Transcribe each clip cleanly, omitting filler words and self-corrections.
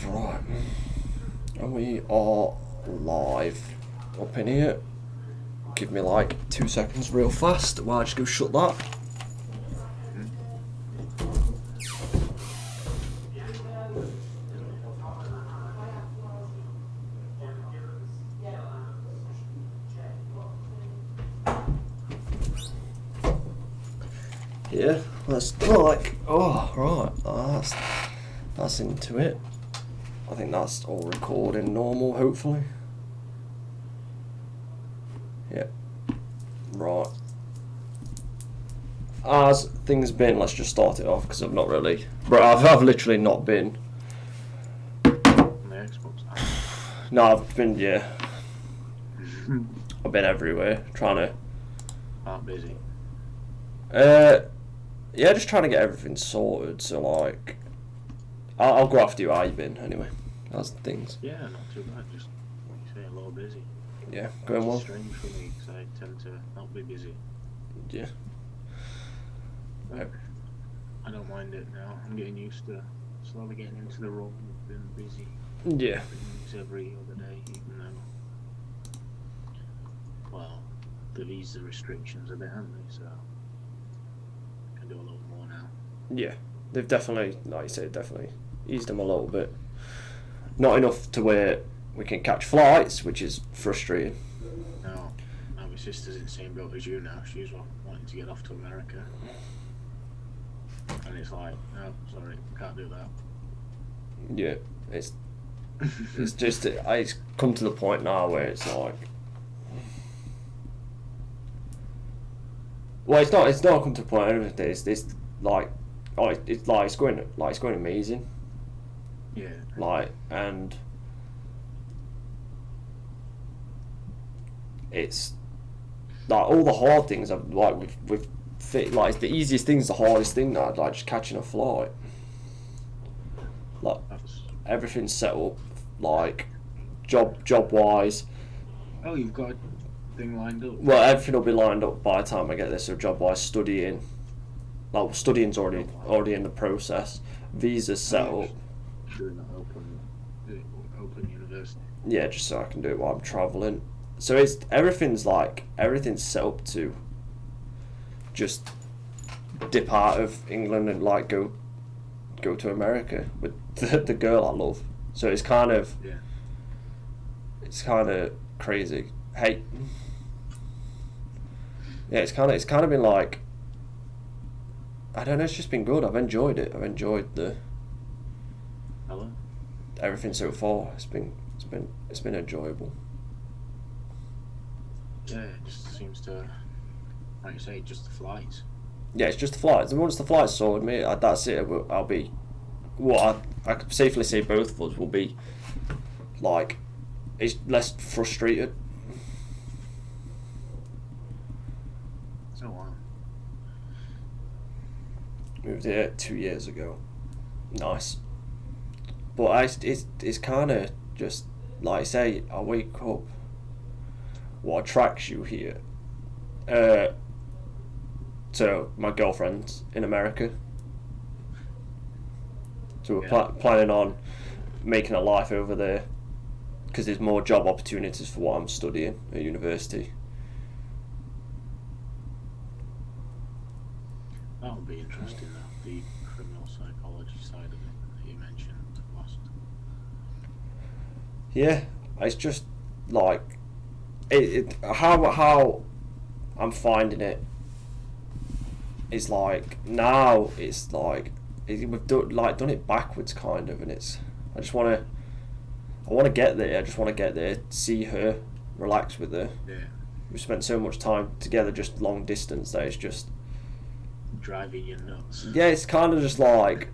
Right. And we are live up in here. Give me like 2 seconds real fast while I just go shut that. Yeah, let's like, oh right, that's into it. I think that's all recording normal, hopefully. Yeah. Right. As things been, let's just start it off because I've not really, but I've literally not been. The Xbox. No, I've been, yeah. I've been everywhere trying to. Aren't busy. Yeah, just trying to get everything sorted. So like, I'll go after you. How you been anyway? How's things? Yeah, not too bad. Just like you say, a little busy. Yeah, going well. It's strange for me because I tend to not be busy. Yeah. But I don't mind it now. I'm getting used to slowly getting into the role of being busy. Yeah. Things every other day, even though, well, the visa restrictions a bit, haven't they? So I can do a little more now. Yeah, they've definitely, like you said, definitely eased them a little bit. Not enough to where we can catch flights, which is frustrating. Now my sister's in the same boat as you now. She's wanting to get off to America. And it's like, no, sorry, can't do that. Yeah, it's just it's come to the point now where it's like, well, it's not come to the point. It's like, oh, it's going amazing. Yeah. Like, and it's like all the hard things I've like with fit, like the easiest thing's the hardest thing now, like just catching a flight. Like everything's set up, like job wise. Oh, you've got a thing lined up. Well, everything will be lined up by the time I get there. So job wise, studying, like studying's already in the process. Visa's set up. Doing that open university. Yeah, just so I can do it while I'm traveling. So it's everything's set up to just dip out of England and like go to America with the girl I love. So it's kind of crazy. Hey, yeah, it's kind of been like, I don't know. It's just been good. I've enjoyed it. I've enjoyed everything so far. It's been enjoyable. Yeah, it just seems to, like you say, just the flights. Yeah, it's just the flights. And once the flights sorted me, that's it. I'll be, I could safely say both of us will be, like, it's less frustrated. So on. Moved here 2 years ago. Nice. But it's kind of just, like I say, I wake up. What attracts you here? So my girlfriend's in America. So we're planning on making a life over there because there's more job opportunities for what I'm studying at university. That would be interesting, though, the criminal psychology side of it that you mentioned last. Yeah, it's just like how I'm finding it is like now it's like we've done it backwards kind of, and it's I want to get there. I just want to get there, see her, relax with her. Yeah. We spent so much time together, just long distance. That it's just driving you nuts. Yeah, it's kind of just like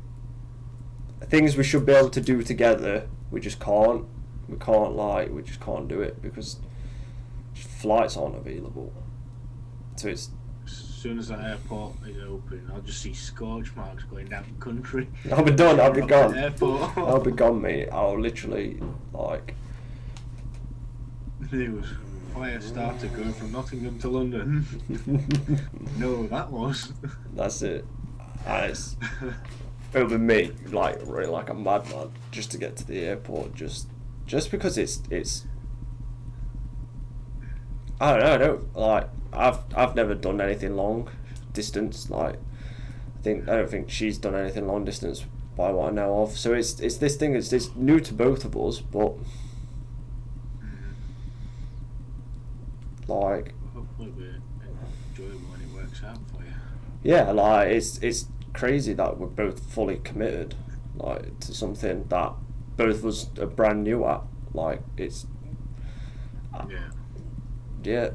things we should be able to do together. We just can't. We just can't do it because flights aren't available. So it's. As soon as that airport is open, I'll just see scorch marks going down the country. I'll be done. I'll be gone. Airport. I'll be gone, mate. I'll literally like. It was fire starter going from Nottingham to London. No, that was. That's it. And it's over me, like really like a madman, just to get to the airport, just because it's. I don't know. I don't like. I've never done anything long distance. Like I don't think she's done anything long distance by what I know of. So it's this thing. It's new to both of us, but like. Hopefully, it'll be enjoyable when it works out for you. Yeah, like it's crazy that we're both fully committed, like to something that both of us are brand new at. Like it's Yeah. yeah.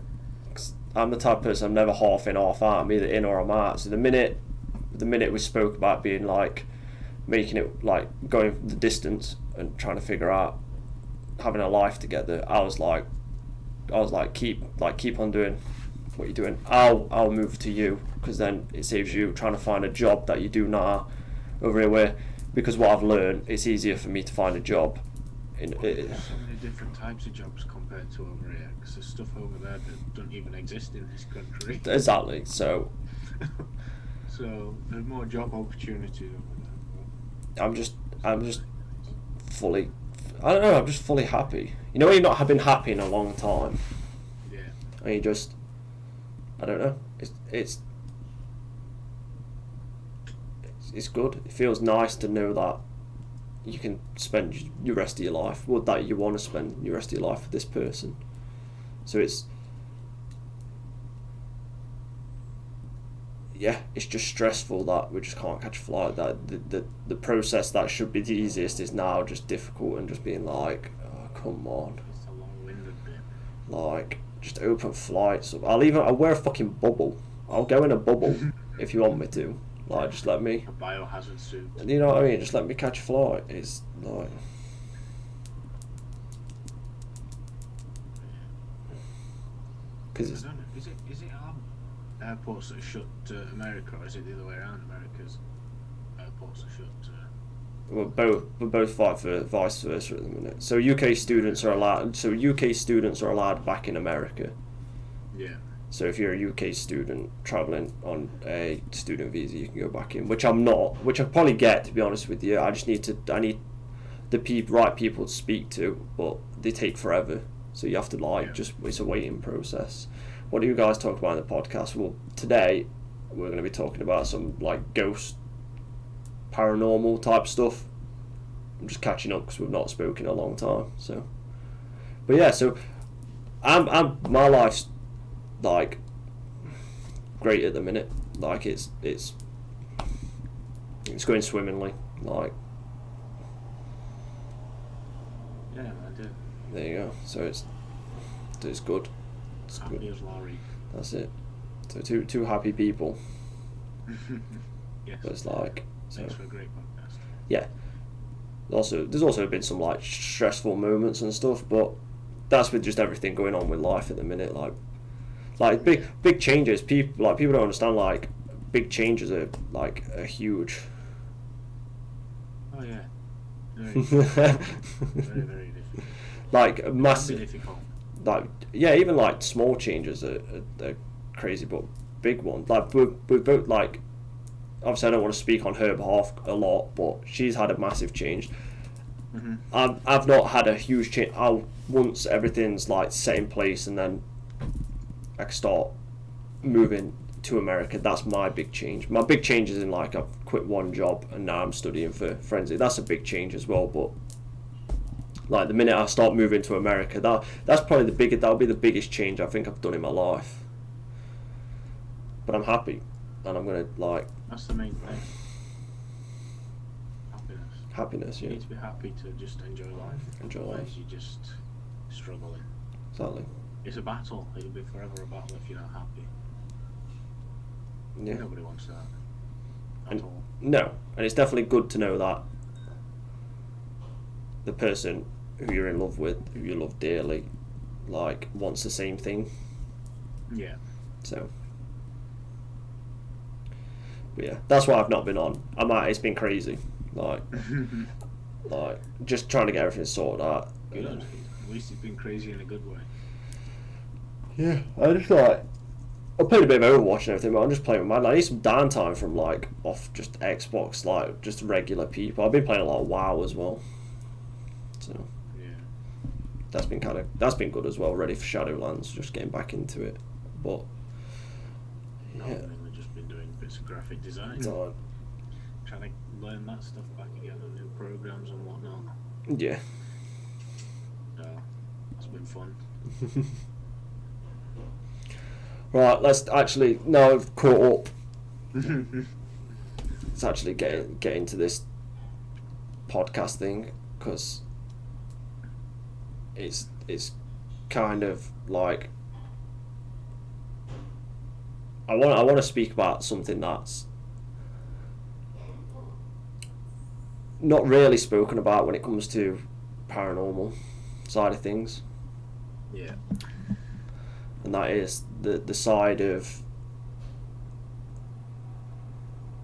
'Cause I'm the type of person I'm never half in, half out. I'm either in or I'm out. So the minute we spoke about being like making it like going the distance and trying to figure out having a life together, I was like keep on doing what you're doing. I'll move to you because then it saves you trying to find a job that you do now over here. Where because what I've learned, it's easier for me to find a job. There's so many different types of jobs compared to over here, because there's stuff over there that don't even exist in this country. Exactly. So So there's more job opportunities over there. I'm just fully. I don't know. I'm just fully happy. You know, when you've not been happy in a long time, Yeah. and you just. I don't know. It's good. It feels nice to know that you can spend your rest of your life, or that you want to spend your rest of your life with this person. So it's it's just stressful that we just can't catch a flight. That the process that should be the easiest is now just difficult and just being like, oh, come on, It's a long-winded bit. like just open flights. I'll wear a fucking bubble. I'll go in a bubble if you want me to. Like, just let me. A biohazard suit. You know what I mean? Just let me catch a flight. It's like. Because I don't know. Is it our airports that are shut to America, or is it the other way around? America's airports are shut to. we're both vice versa at the minute. So UK students are allowed. So UK students are allowed back in America. Yeah. So if you're a UK student traveling on a student visa, you can go back in. Which I'm not. Which I probably get, to be honest with you. I need the right people to speak to, but they take forever. So you have to it's a waiting process. What do you guys talk about in the podcast? Well, today we're going to be talking about some like ghost, paranormal type stuff. I'm just catching up because we've not spoken in a long time. So, but yeah, so I'm my life's like great at the minute. Like it's going swimmingly. Like Yeah, I do. there you go. So it's good. It's Happy good. as Laurie. That's it. So two happy people. Yes. But it's like so. Makes for a great podcast. Yeah. There's also been some like stressful moments and stuff, but that's with just everything going on with life at the minute. Like big changes. People don't understand. Like big changes are huge. Oh yeah. Very, very difficult. Like massive. Difficult. Like even like small changes are crazy, but big ones. Like we're both like. Obviously, I don't want to speak on her behalf a lot, but she's had a massive change. Mm-hmm. I've not had a huge change. Once everything's like set in place, and then I can start moving to America. That's my big change. My big change is in like I've quit one job and now I'm studying for forensic. That's a big change as well. But like the minute I start moving to America, that's probably that'll be the biggest change I think I've done in my life. But I'm happy, and I'm gonna like. That's the main thing. Happiness, yeah. You need to be happy to just enjoy life. Enjoy Otherwise life. you're just struggling. Exactly. It's a battle. It'll be forever a battle if you're not happy. Yeah. Nobody wants that. At And all. no, and it's definitely good to know that the person who you're in love with, who you love dearly, like wants the same thing. Yeah. So, but yeah, that's why I've not been on. It's been crazy, like just trying to get everything sorted out. Good. At least it's been crazy in a good way. Yeah, I just like I played a bit of Overwatch and everything, but I'm just playing with my. I need some downtime from like off just Xbox, like just regular people. I've been playing a lot of WoW as well, so Yeah. that's been good as well. Ready for Shadowlands, just getting back into it, but No, yeah, I've mainly just been doing bits of graphic design, no, trying to learn that stuff back again, and new programs and whatnot. yeah. So that's been fun. Right, let's actually now I've caught up. Let's actually get into this podcast thing because it's kind of like I want to speak about something that's not really spoken about when it comes to paranormal side of things, Yeah. and that is the side of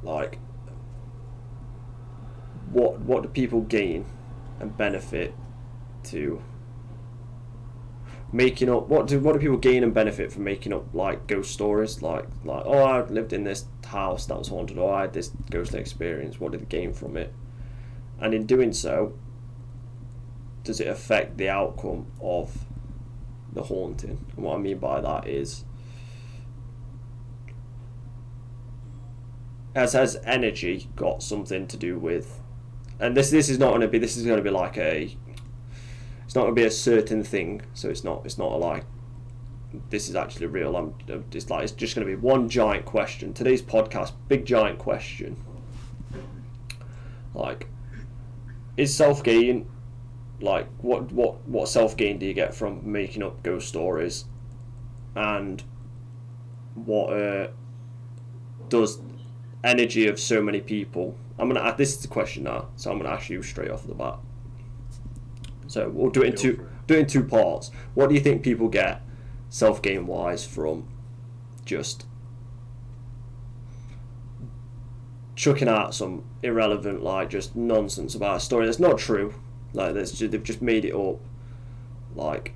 like what do people gain and benefit to making up what do people gain and benefit from making up like ghost stories like oh, I lived in this house that was haunted, or I had this ghost experience, what did they gain from it, and in doing so does it affect the outcome of the haunting? And what I mean by that is has energy got something to do with, and this is not going to be, this is going to be like a, it's not going to be a certain thing, so it's not like this is actually real. It's just going to be one giant question. Today's podcast, big giant question, like is self-gain, like what self-gain do you get from making up ghost stories, and what does energy of so many people, this is the question now, so I'm gonna ask you straight off the bat. So we'll do it in two parts. What do you think people get self-gain wise from just chucking out some irrelevant, like just nonsense about a story that's not true, like they've just made it up, like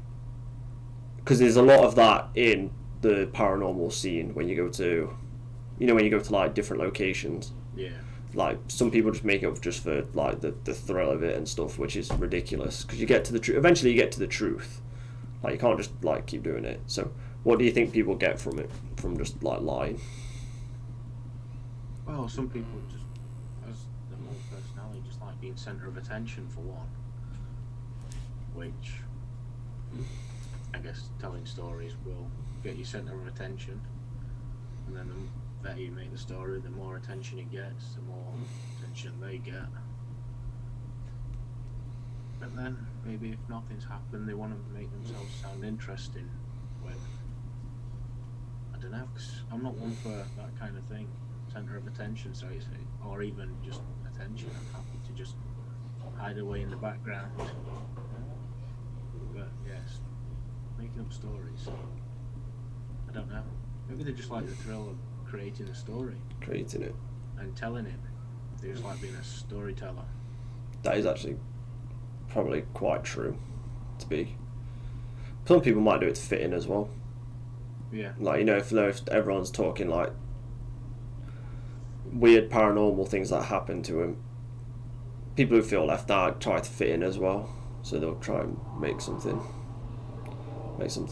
because there's a lot of that in the paranormal scene when you go to like different locations. Yeah. Like some people just make it up just for like the thrill of it and stuff, which is ridiculous because you get to the truth. Eventually, you get to the truth. Like you can't just like keep doing it. So, what do you think people get from it, from just like lying? Well, some people just, as their whole personality, just like being centre of attention for one. Which, I guess, telling stories will get you centre of attention, and then the better you make the story, the more attention it gets, the more attention they get. But then, maybe if nothing's happened, they want to make themselves sound interesting when, I don't know, 'cause I'm not one for that kind of thing, centre of attention, so it's, or even just attention. I'm happy to just hide away in the background. But yes, making up stories, I don't know. Maybe they just like the thrill of creating a story. Creating it. And telling it. They just like being a storyteller. That is actually probably quite true, to be. Some people might do it to fit in as well. Yeah. Like, if everyone's talking like weird paranormal things that happen to them, people who feel left out try to fit in as well. So they'll try and make something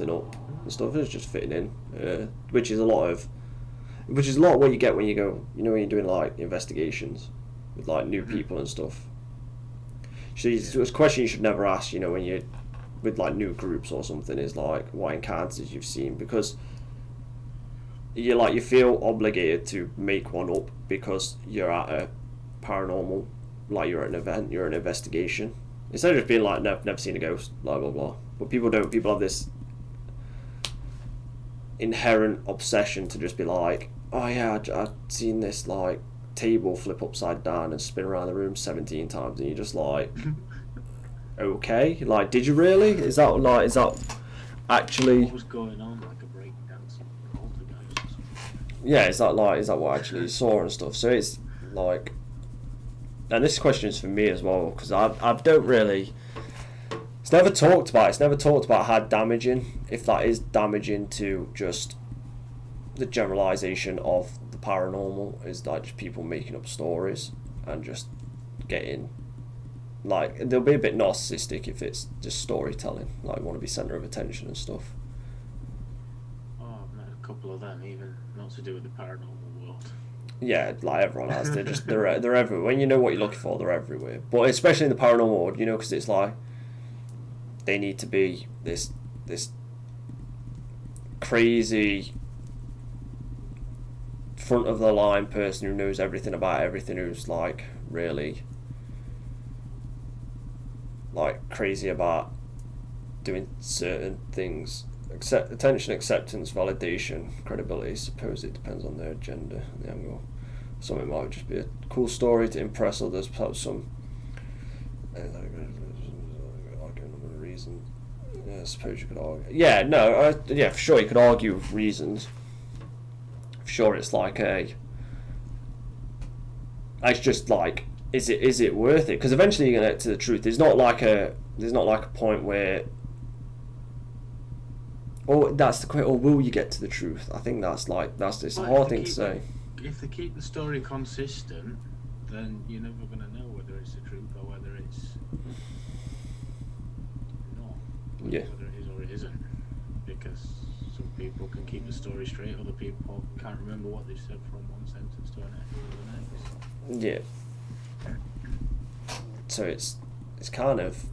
up and stuff. It's just fitting in, which is a lot what you get when you go, when you're doing like investigations with like new people and stuff. So it's a question you should never ask, when you're with like new groups or something, is like what encounters you've seen, because you feel obligated to make one up because you're at a paranormal, like you're at an event, you're at an investigation. Instead of just being like, never seen a ghost, blah blah blah. But people don't. People have this inherent obsession to just be like, oh yeah, I've seen this like table flip upside down and spin around the room 17 times, and you're just like, okay, like, did you really? Is that actually? What was going on, like a break dancing poltergeist? Yeah, is that what actually you saw and stuff? So it's like, and this question is for me as well, because I don't really. It's never talked about. It's never talked about how damaging, if that is damaging to just the generalization of the paranormal is like just people making up stories and just getting like they'll be a bit narcissistic if it's just storytelling, like want to be center of attention and stuff. Oh, I've met a couple of them, even not to do with the paranormal world. Yeah, like everyone has. They're everywhere. When you know what you're looking for, they're everywhere. But especially in the paranormal world, you know, because it's like they need to be this crazy front of the line person who knows everything about everything, who's like really like crazy about doing certain things. Attention, acceptance, validation, credibility. Suppose it depends on their agenda, the angle. Some it might just be a cool story to impress others. Perhaps some reasons. Yeah, I suppose you could argue. Yeah, no, yeah, for sure you could argue with reasons. For sure, it's like it's just like, is it worth it? Because eventually you're gonna get to the truth. There's not like a point where. Or that's the question. Or will you get to the truth? I think that's it's a hard thing to say. If they keep the story consistent, then you're never going to know whether it's the truth or whether it's not. Yeah. Whether it is or it isn't. Because some people can keep the story straight, other people can't remember what they said from one sentence to the next. Yeah. So it's kind of.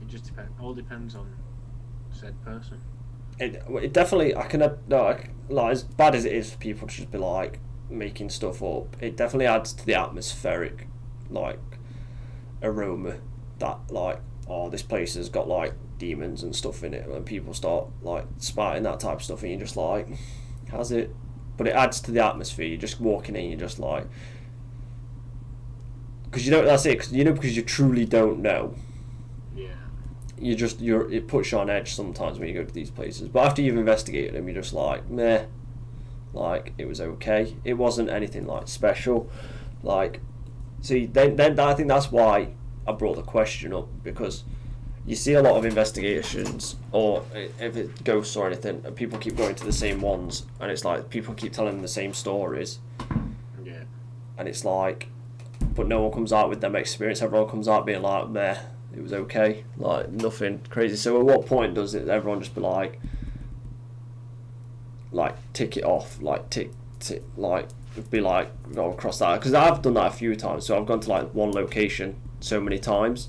It just depends. All depends on said person. It definitely, like as bad as it is for people to just be like making stuff up, it definitely adds to the atmospheric like aroma that like, oh, this place has got like demons and stuff in it, and people start like spouting that type of stuff and you're just like, has it? But it adds to the atmosphere. You're just walking in, you're just like, because you know that's it, because you truly don't know. It puts you on edge sometimes when you go to these places. But after you've investigated them, you're just like, meh. Like, it was okay. It wasn't anything like special. Like, see, then I think that's why I brought the question up, because you see a lot of investigations, or if it's ghosts or anything, and people keep going to the same ones, and it's like people keep telling them the same stories. Yeah. And it's like, but no one comes out with them experience. Everyone comes out being like, meh. It was okay, like nothing crazy. So at what point does everyone just be like tick it off, like tick, like be like, go across that? Because I've done that a few times. So I've gone to like one location so many times,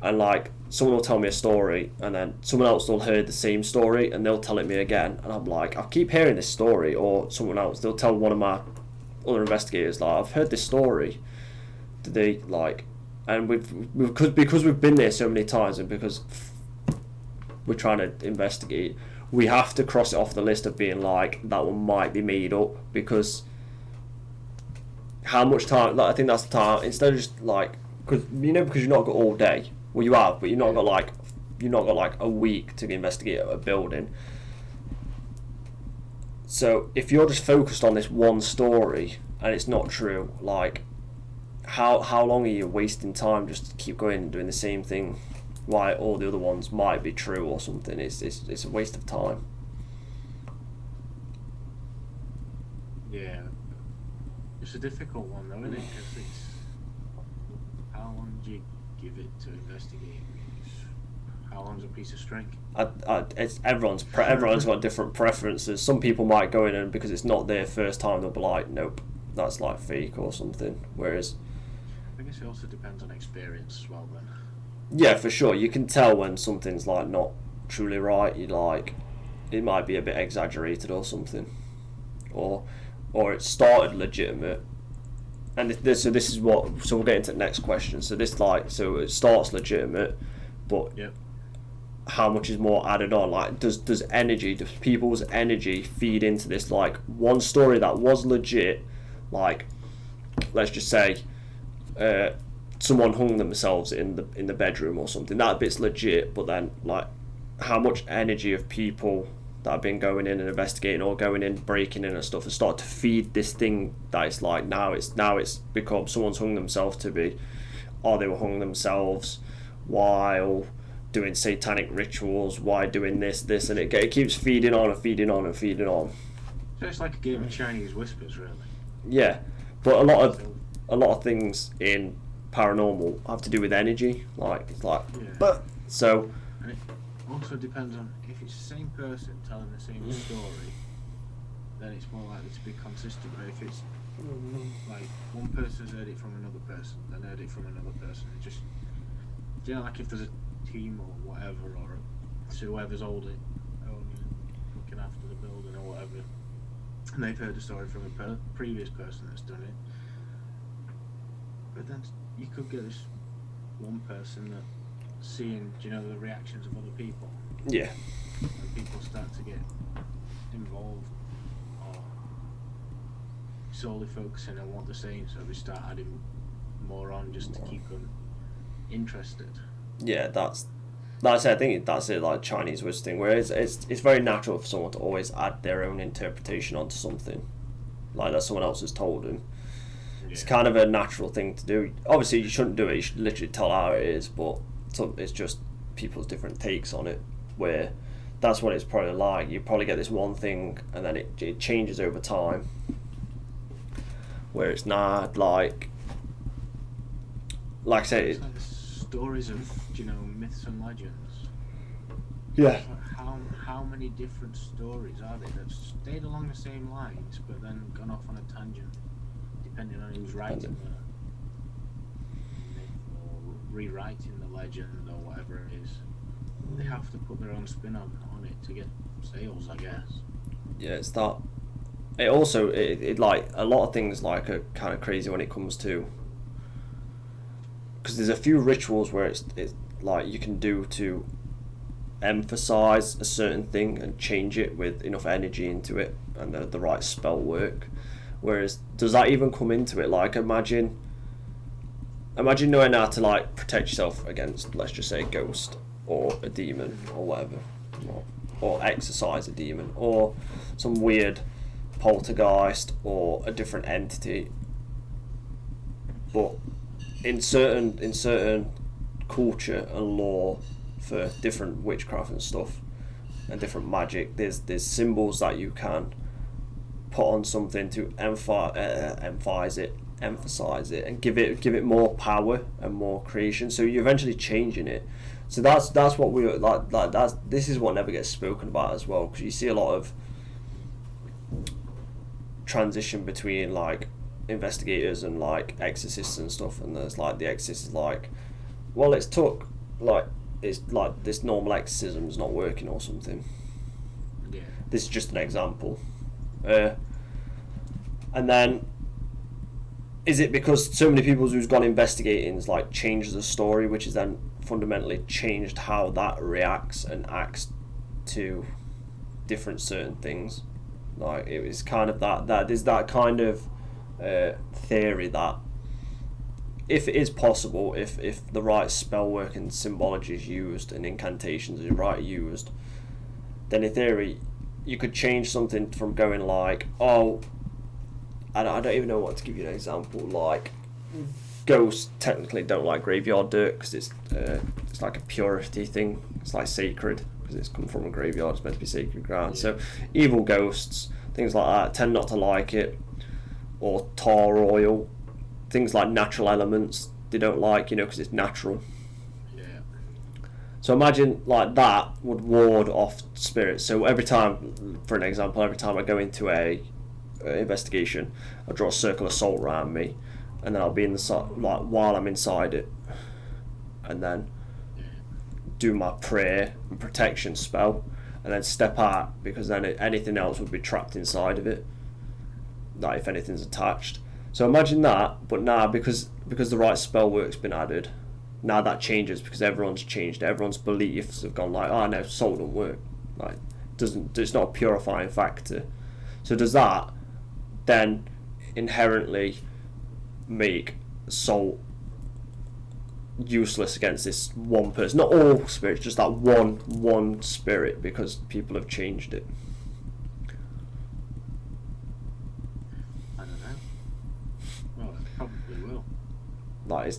and like someone will tell me a story, and then someone else will hear the same story, and they'll tell it me again, and I'm like, I keep hearing this story, or someone else, they'll tell one of my other investigators, like, I've heard this story. Did they like? And because we've been there so many times, and because we're trying to investigate, we have to cross it off the list of being like, that one might be made up, because how much time? Like, I think that's the time. Instead of just like, because you've not got all day. Well, you have, but you've not got like a week to investigate a building. So if you're just focused on this one story and it's not true, like. How long are you wasting time just to keep going and doing the same thing, why all the other ones might be true or something? It's a waste of time. Yeah, it's a difficult one though, isn't it? Because it's how long do you give it to investigate? How long's a piece of string? Everyone's got different preferences. Some people might go in and because it's not their first time, they'll be like, nope, that's like fake or something. Whereas I guess it also depends on experience as well then. Yeah, for sure. You can tell when something's like not truly right. You like, it might be a bit exaggerated or something, or it started legitimate. And this is what. So we'll get into the next question. So it starts legitimate, but how much is more added on? Like, does people's energy feed into this? Like, one story that was legit, like, let's just say. Someone hung themselves in the bedroom or something. That bit's legit, but then like, how much energy of people that have been going in and investigating or going in, breaking in and stuff, and start to feed this thing that it's like now it's become someone's hung themselves to be, or they were hung themselves while doing satanic rituals, why doing this, and it keeps feeding on and feeding on and feeding on. So it's like a game of Chinese whispers, really. Yeah, but a lot of things in paranormal have to do with energy, like it's like, Yeah. but so. And it also depends on if it's the same person telling the same story, then it's more likely to be consistent. But if it's like one person's heard it from another person, then heard it from another person, it just, you know, like if there's a team or whatever, or whoever's owning looking after the building or whatever, and they've heard a story from a previous person that's done it. But then you could get this one person that seeing, you know, the reactions of other people. Yeah. When people start to get involved or solely focusing on what they're saying, so they start adding more on just to keep them interested. Yeah, I think that's it, like Chinese whisper thing, where it's very natural for someone to always add their own interpretation onto something, like that someone else has told them. Yeah. It's kind of a natural thing to do. Obviously, you shouldn't do it. You should literally tell how it is, but it's just people's different takes on it, where that's what it's probably like. You probably get this one thing, and then it changes over time, where it's not like I say, it's like the stories of, you know, myths and legends. Yeah. How many different stories are there that stayed along the same lines, but then gone off on a tangent, depending on who's writing the myth or rewriting the legend or whatever it is. They have to put their own spin on it to get sales, I guess. Yeah, it's that. It also it like a lot of things like are kind of crazy when it comes to, because there's a few rituals where it's like you can do to emphasize a certain thing and change it with enough energy into it and the right spell work. Whereas, does that even come into it? Like, imagine knowing how to like protect yourself against, let's just say, a ghost or a demon or whatever, or exorcise a demon or some weird poltergeist or a different entity. But in certain culture and lore for different witchcraft and stuff and different magic, there's symbols that you can put on something to emphasize it and give it more power and more creation, so you're eventually changing it. So that's what we like this is what never gets spoken about as well, because you see a lot of transition between like investigators and like exorcists and stuff, and there's like the exorcist is like, well, it's like this normal exorcism is not working or something. Yeah. This is just an example. And then is it because so many people who's gone investigating is like changed the story, which is then fundamentally changed how that reacts and acts to different certain things? Like, it was kind of that there's that kind of theory that if it is possible, if the right spell work and symbology is used and incantations are right used, then in theory you could change something from going like, oh, I don't even know what to give you an example. Like, ghosts technically don't like graveyard dirt because it's like a purity thing. It's like sacred because it's come from a graveyard. It's meant to be sacred ground. Yeah. So evil ghosts, things like that, tend not to like it. Or tar oil, things like natural elements, they don't like, because it's natural. Yeah. So imagine like that would ward off spirits. So every time, for an example, every time I go into a investigation, I draw a circle of salt around me, and then I'll be like while I'm inside it, and then do my prayer and protection spell, and then step out, because then anything else would be trapped inside of it, like if anything's attached. So imagine that, but now because the right spell work's been added, now that changes because everyone's changed. Everyone's beliefs have gone like, oh no, salt don't work. Like, it's not a purifying factor. So does that then inherently make salt useless against this one person? Not all spirits, just that one spirit, because people have changed it. I don't know. Well, it probably will. Like,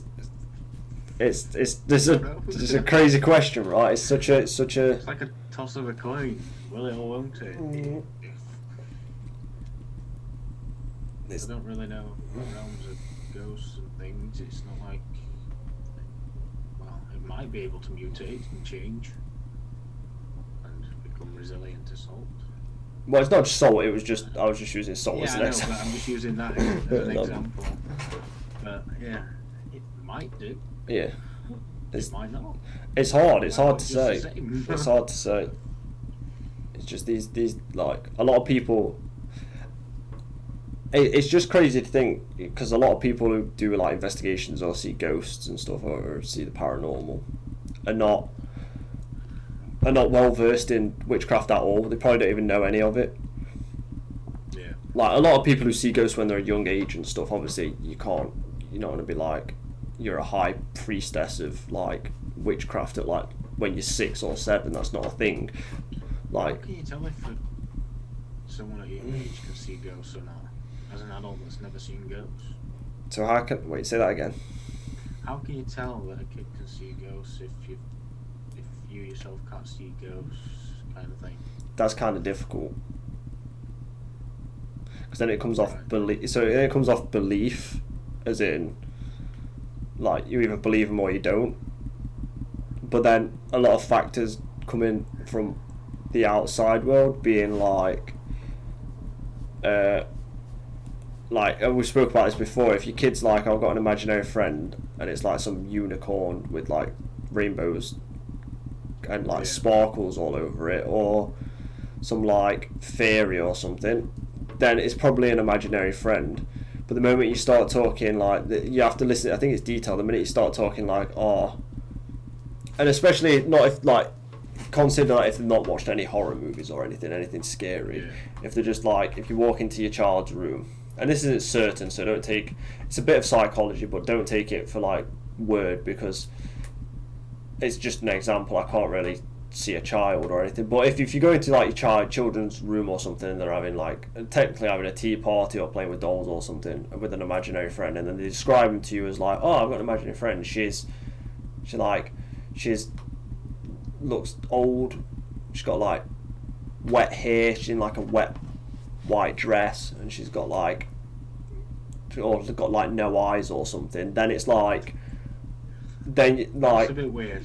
This is a crazy question, right? It's such a It's like a toss of a coin. Will it or won't it? I don't really know realms of ghosts and things. It's not like, well, it might be able to mutate and change and become resilient to salt. Well, it's not just salt. It was just I was just using salt as Yeah, an I know, example. but I'm just using that as an example. But yeah, it might do. Yeah, It might not. it's hard. It's Might hard not to just say. the same. It's hard to say. It's just these like a lot of people. It's just crazy to think because a lot of people who do like investigations or see ghosts and stuff or see the paranormal are not well versed in witchcraft at all. They probably don't even know any of it. Yeah. Like a lot of people who see ghosts when they're a young age and stuff. Obviously, you're not going to be like you're a high priestess of like witchcraft at like when you're 6 or 7. That's not a thing. Like, how can you tell if someone at your age can see ghosts or not? As an adult that's never seen ghosts. so how can wait? Say that again. How can you tell that a kid can see ghosts if you yourself can't see ghosts, kind of thing? That's kind of difficult because then it comes off Right. belief. So then it comes off belief, as in like you either believe them or you don't. But then a lot of factors come in from the outside world, being like we spoke about this before. If your kid's like, I've got an imaginary friend, and it's like some unicorn with like rainbows and like sparkles all over it, or some like fairy or something, then it's probably an imaginary friend. But the moment you start talking like, you have to listen. I think it's detailed. The minute you start talking like, oh, and especially not if like, consider like if they've not watched any horror movies or anything scary. Yeah. If they're just like, if you walk into your child's room, and this isn't certain, so don't take. It's a bit of psychology, but don't take it for like word because it's just an example. I can't really see a child or anything. But if you go into like your children's room or something, and they're having like technically having a tea party or playing with dolls or something with an imaginary friend, and then they describe them to you as like, oh, I've got an imaginary friend. She's looks old. She's got like wet hair. She's in like a wet white dress, and she's got like no eyes or something. Then it's like, then like, it's a bit weird.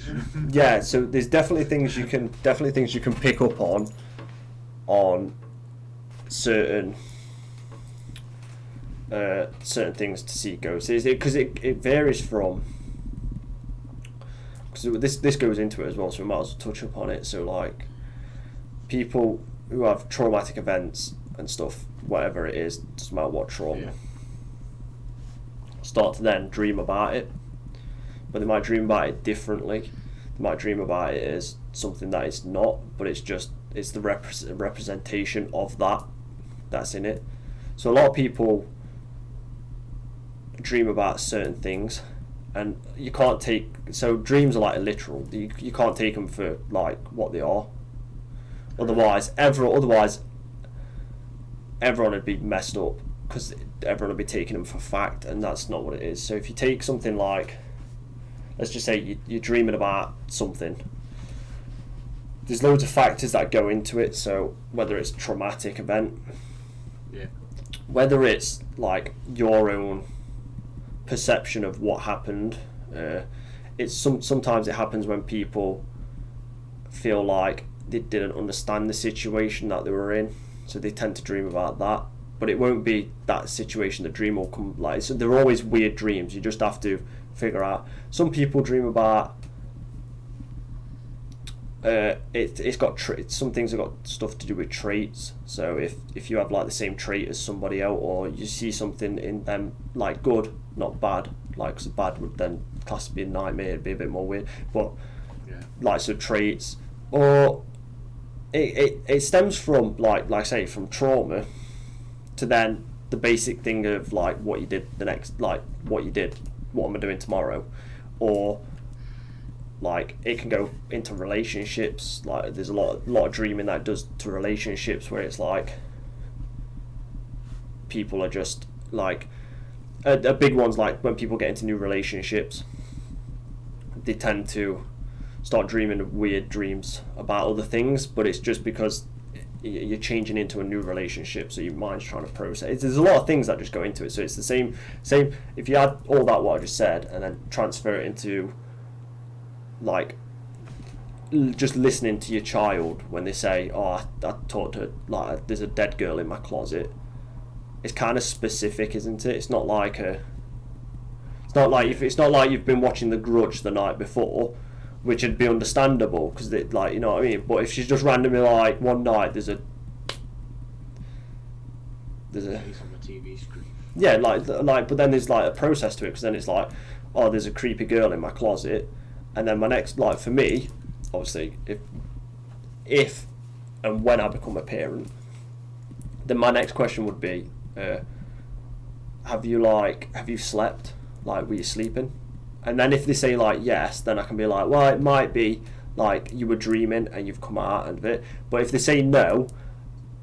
yeah. So there's definitely things you can pick up on certain things to see ghosts. Because it varies from. Because this goes into it as well, so we might as well touch upon it. So like, people who have traumatic events and stuff, whatever it is, doesn't matter what trauma, start to then dream about it. But they might dream about it differently. They might dream about it as something that it's not, but it's the representation of that's in it. So a lot of people dream about certain things, and you can't take, so dreams are like literal. You can't take them for like what they are. Otherwise everyone would be messed up because everyone would be taking them for fact, and that's not what it is. So if you take something like, let's just say you're dreaming about something, there's loads of factors that go into it. So whether it's traumatic event, whether it's like your own perception of what happened, it's sometimes it happens when people feel like they didn't understand the situation that they were in, so they tend to dream about that. But it won't be that situation. The dream will come like, so they're always weird dreams. You just have to figure out. Some people dream about it's got some things have got stuff to do with traits. So if you have like the same trait as somebody else, or you see something in them like good, not bad, like, because bad would then class to be a nightmare, it'd be a bit more weird. But like, so traits, or it stems from like I say, from trauma to then the basic thing of like what you did the next, like what am I doing tomorrow, or like it can go into relationships. Like there's a lot of dreaming that does to relationships, where it's like people are just like a big one's like when people get into new relationships, they tend to start dreaming of weird dreams about other things, but it's just because you're changing into a new relationship, so your mind's trying to process it. There's a lot of things that just go into it, so it's the same if you add all that what I just said and then transfer it into like just listening to your child when they say, oh, I talked to, like, there's a dead girl in my closet. It's kind of specific, isn't it? It's not like you've been watching The Grudge the night before, which would be understandable because, like, you know what I mean. But if she's just randomly like, one night there's a on the TV screen. Yeah, like, but then there's like a process to it, because then it's like, oh, there's a creepy girl in my closet, and then my next, like, for me, obviously, if and when I become a parent, then my next question would be, have you slept? Like, were you sleeping? And then if they say like yes, then I can be like, well, it might be like you were dreaming and you've come out of it. But if they say no,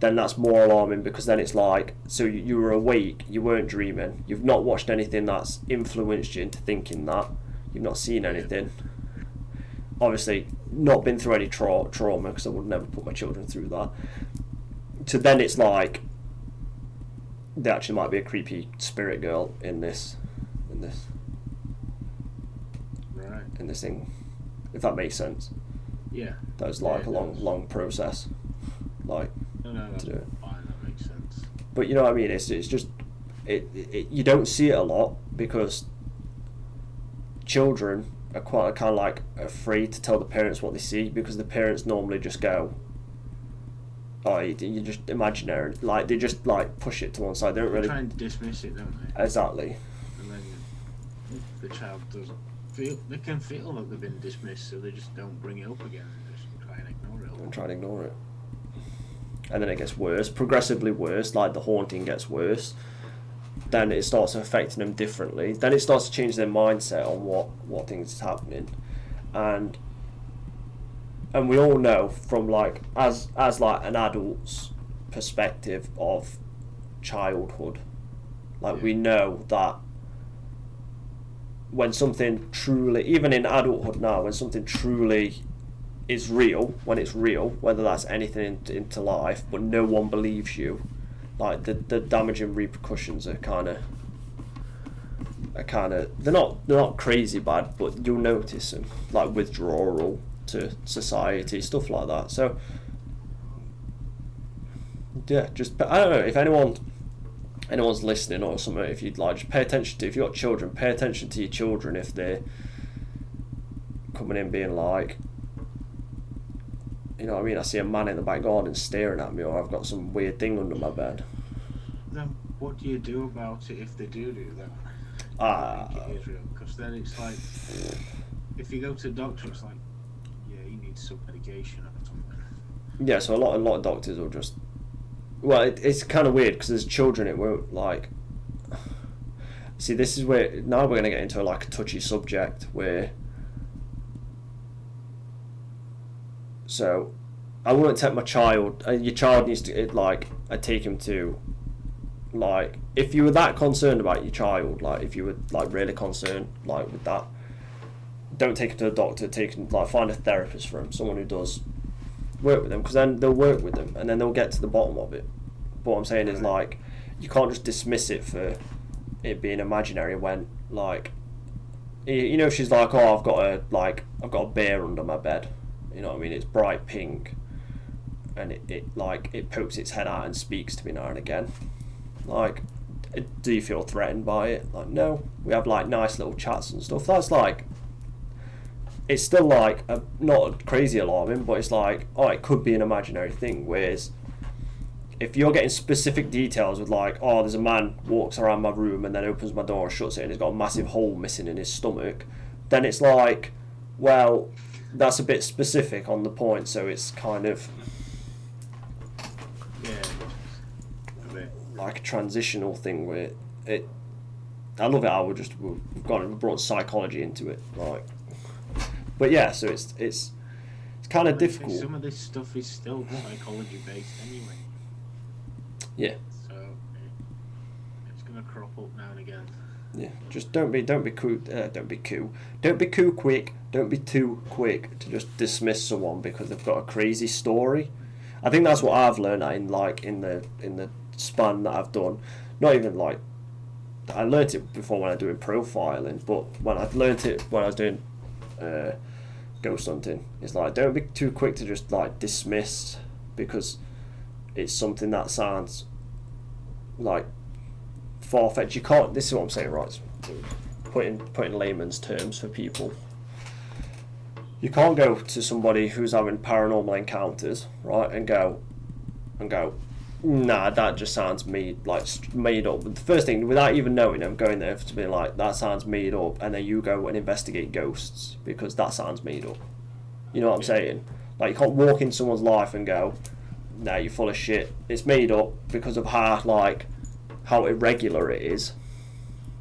then that's more alarming, because then it's like, so you were awake, you weren't dreaming, you've not watched anything that's influenced you into thinking that, you've not seen anything. Obviously, not been through any trauma, because I would never put my children through that. So then it's like, there actually might be a creepy spirit girl in this thing, if that makes sense. Yeah. That was like a long process, like, that's to do it. Fine, that makes sense. But you know what I mean? It's just you don't see it a lot, because children are quite kind of like afraid to tell the parents what they see, because the parents normally just go, oh, you're just imaginary. Like, they just like push it to one side. They don't really try and dismiss it, don't they? Exactly. And then the child doesn't feel, they can feel that they've been dismissed, so they just don't bring it up again and just try and ignore it. And try and ignore it. And then it gets worse, progressively worse, like the haunting gets worse. Then it starts affecting them differently. Then it starts to change their mindset on what things is happening. And we all know from, like, as like an adult's perspective of childhood, like, we know that when something truly, even in adulthood now, when something truly is real, when it's real, whether that's anything into life, but no one believes you, like, the damaging repercussions are kind of they're not crazy bad, but you'll notice them, like withdrawal to society, stuff like that. So yeah, just, I don't know if anyone's listening or something, if you'd like, just pay attention to, if you've got children, pay attention to your children if they're coming in being like, you know what I mean, I see a man in the back garden staring at me, or I've got some weird thing under my bed. Then what do you do about it if they do that? I think it is real, because then it's like, if you go to the doctor, it's like, yeah, you need some medication or something. Yeah, so a lot of doctors will just, well, it's kind of weird, because as children it won't, like, see, this is where now we're going to get into like a touchy subject where, so I wouldn't take my child, your child needs to, like, I take him to, like, if you were that concerned about your child, like, if you were like really concerned, like, with that, don't take him to the doctor, find a therapist for him, someone who does work with them, because then they'll work with them and then they'll get to the bottom of it. But what I'm saying is, like, you can't just dismiss it for it being imaginary when, like, you know, if she's like, oh, I've got a bear under my bed, you know what I mean, it's bright pink and it pokes its head out and speaks to me now and again, like, do you feel threatened by it? Like, no, we have like nice little chats and stuff. That's like, it's still like not crazy alarming, but it's like, oh, it could be an imaginary thing. Whereas if you're getting specific details with, like, oh, there's a man walks around my room and then opens my door and shuts it and he's got a massive hole missing in his stomach, then it's like, well, that's a bit specific on the point, so it's kind of like a transitional thing where it. I love it how we've brought psychology into it, like. But yeah, so it's kind of difficult. Some of this stuff is still psychology based anyway. Yeah. So it's gonna crop up now and again. Yeah, just don't be cool. Don't be cool. Don't be too quick. Don't be too quick to just dismiss someone because they've got a crazy story. I think that's what I've learned in the span that I've done. Not even like I learnt it before when I was doing profiling, but when I learnt it when I was doing uh, ghost hunting, it's like don't be too quick to just like dismiss because it's something that sounds like far-fetched. You can't. This is what I'm saying, right? Putting layman's terms for people. You can't go to somebody who's having paranormal encounters, right, and go, nah, that just sounds made up. The first thing, without even knowing them, going there to be like, that sounds made up, and then you go and investigate ghosts because that sounds made up. You know what I'm saying? Like you can't walk in someone's life and go, nah, you're full of shit. It's made up because of how irregular it is.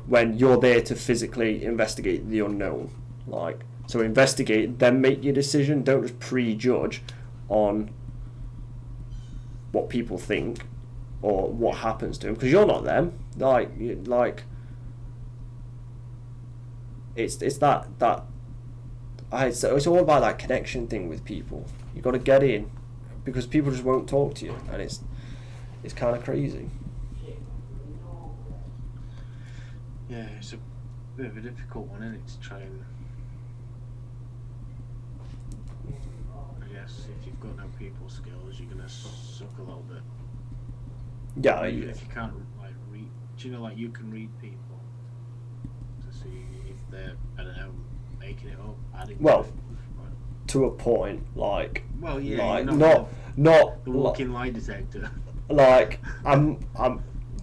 When you're there to physically investigate the unknown, like. So investigate, then make your decision. Don't just prejudge on what people think or what happens to them because you're not them. It's it's all about that connection thing with people. You got to get in because people just won't talk to you, and it's kind of crazy. Yeah, it's a bit of a difficult one, isn't it, to try and. If you've got no people skills, you're gonna suck a little bit. Yeah, even if you can't like read, do you know like you can read people to see if they're I don't know making it up, adding well, to it. to a point, like Well, yeah, like not the walking lie detector. Like I'm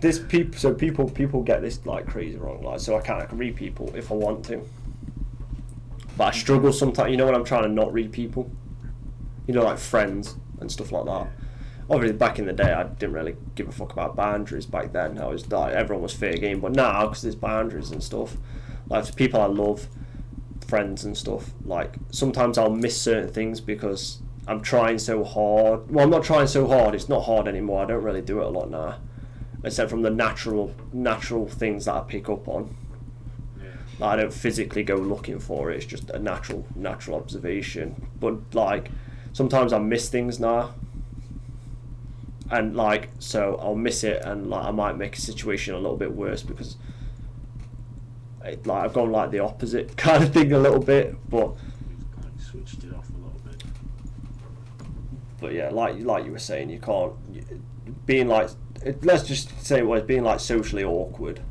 this people so people get this like crazy wrong. Like so I can read people if I want to, but I struggle sometimes. You know when I'm trying to not read people. You know, like friends and stuff like that. Obviously, back in the day, I didn't really give a fuck about boundaries back then. I was like, everyone was fair game, but now, because there's boundaries and stuff, like for people I love, friends and stuff, like sometimes I'll miss certain things because I'm trying so hard. Well, I'm not trying so hard. It's not hard anymore. I don't really do it a lot now, except from the natural things that I pick up on. Like, I don't physically go looking for it. It's just a natural observation. But like. Sometimes I miss things now, and like so I'll miss it, and like I might make a situation a little bit worse because I've gone like the opposite kind of thing a little bit, but you've kind of switched it off a little bit. But yeah, like you were saying, you can't being like let's just say it was being like socially awkward.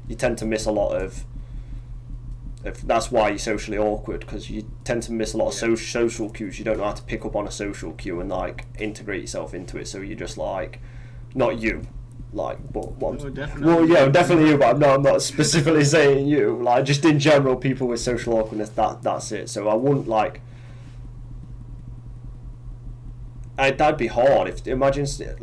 You tend to miss a lot of. That's why you're socially awkward because you tend to miss a lot of social cues. You don't know how to pick up on a social cue and like integrate yourself into it. So you're just like, not you, like, but definitely you. But I'm not specifically saying you. Like, just in general, people with social awkwardness. That's it. So I wouldn't like. That'd be hard. If imagine sit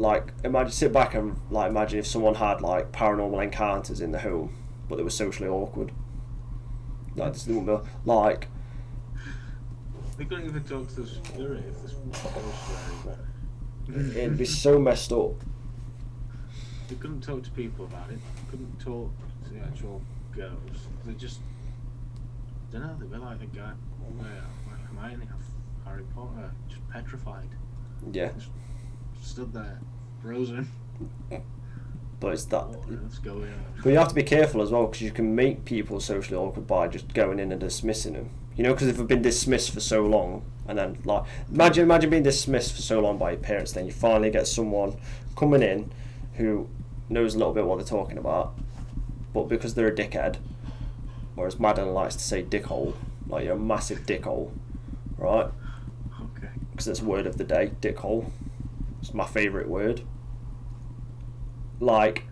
back and like imagine if someone had like paranormal encounters in the home, but they were socially awkward. Like, like they couldn't even talk to the spirit if this was it'd be so messed up. They couldn't talk to people about it. They couldn't talk to the actual ghosts. They just I don't know. They were like the guy, like Hermione, Harry Potter, just petrified. Yeah. Just stood there, frozen. But it's that. Let's go in. But you have to be careful as well because you can make people socially awkward by just going in and dismissing them. You know, because if they've been dismissed for so long, and then like imagine being dismissed for so long by your parents, then you finally get someone coming in who knows a little bit what they're talking about, but because they're a dickhead, or as Madeline likes to say, dickhole, like you're a massive dickhole, right? Okay. Because that's word of the day, dickhole. It's my favourite word. Like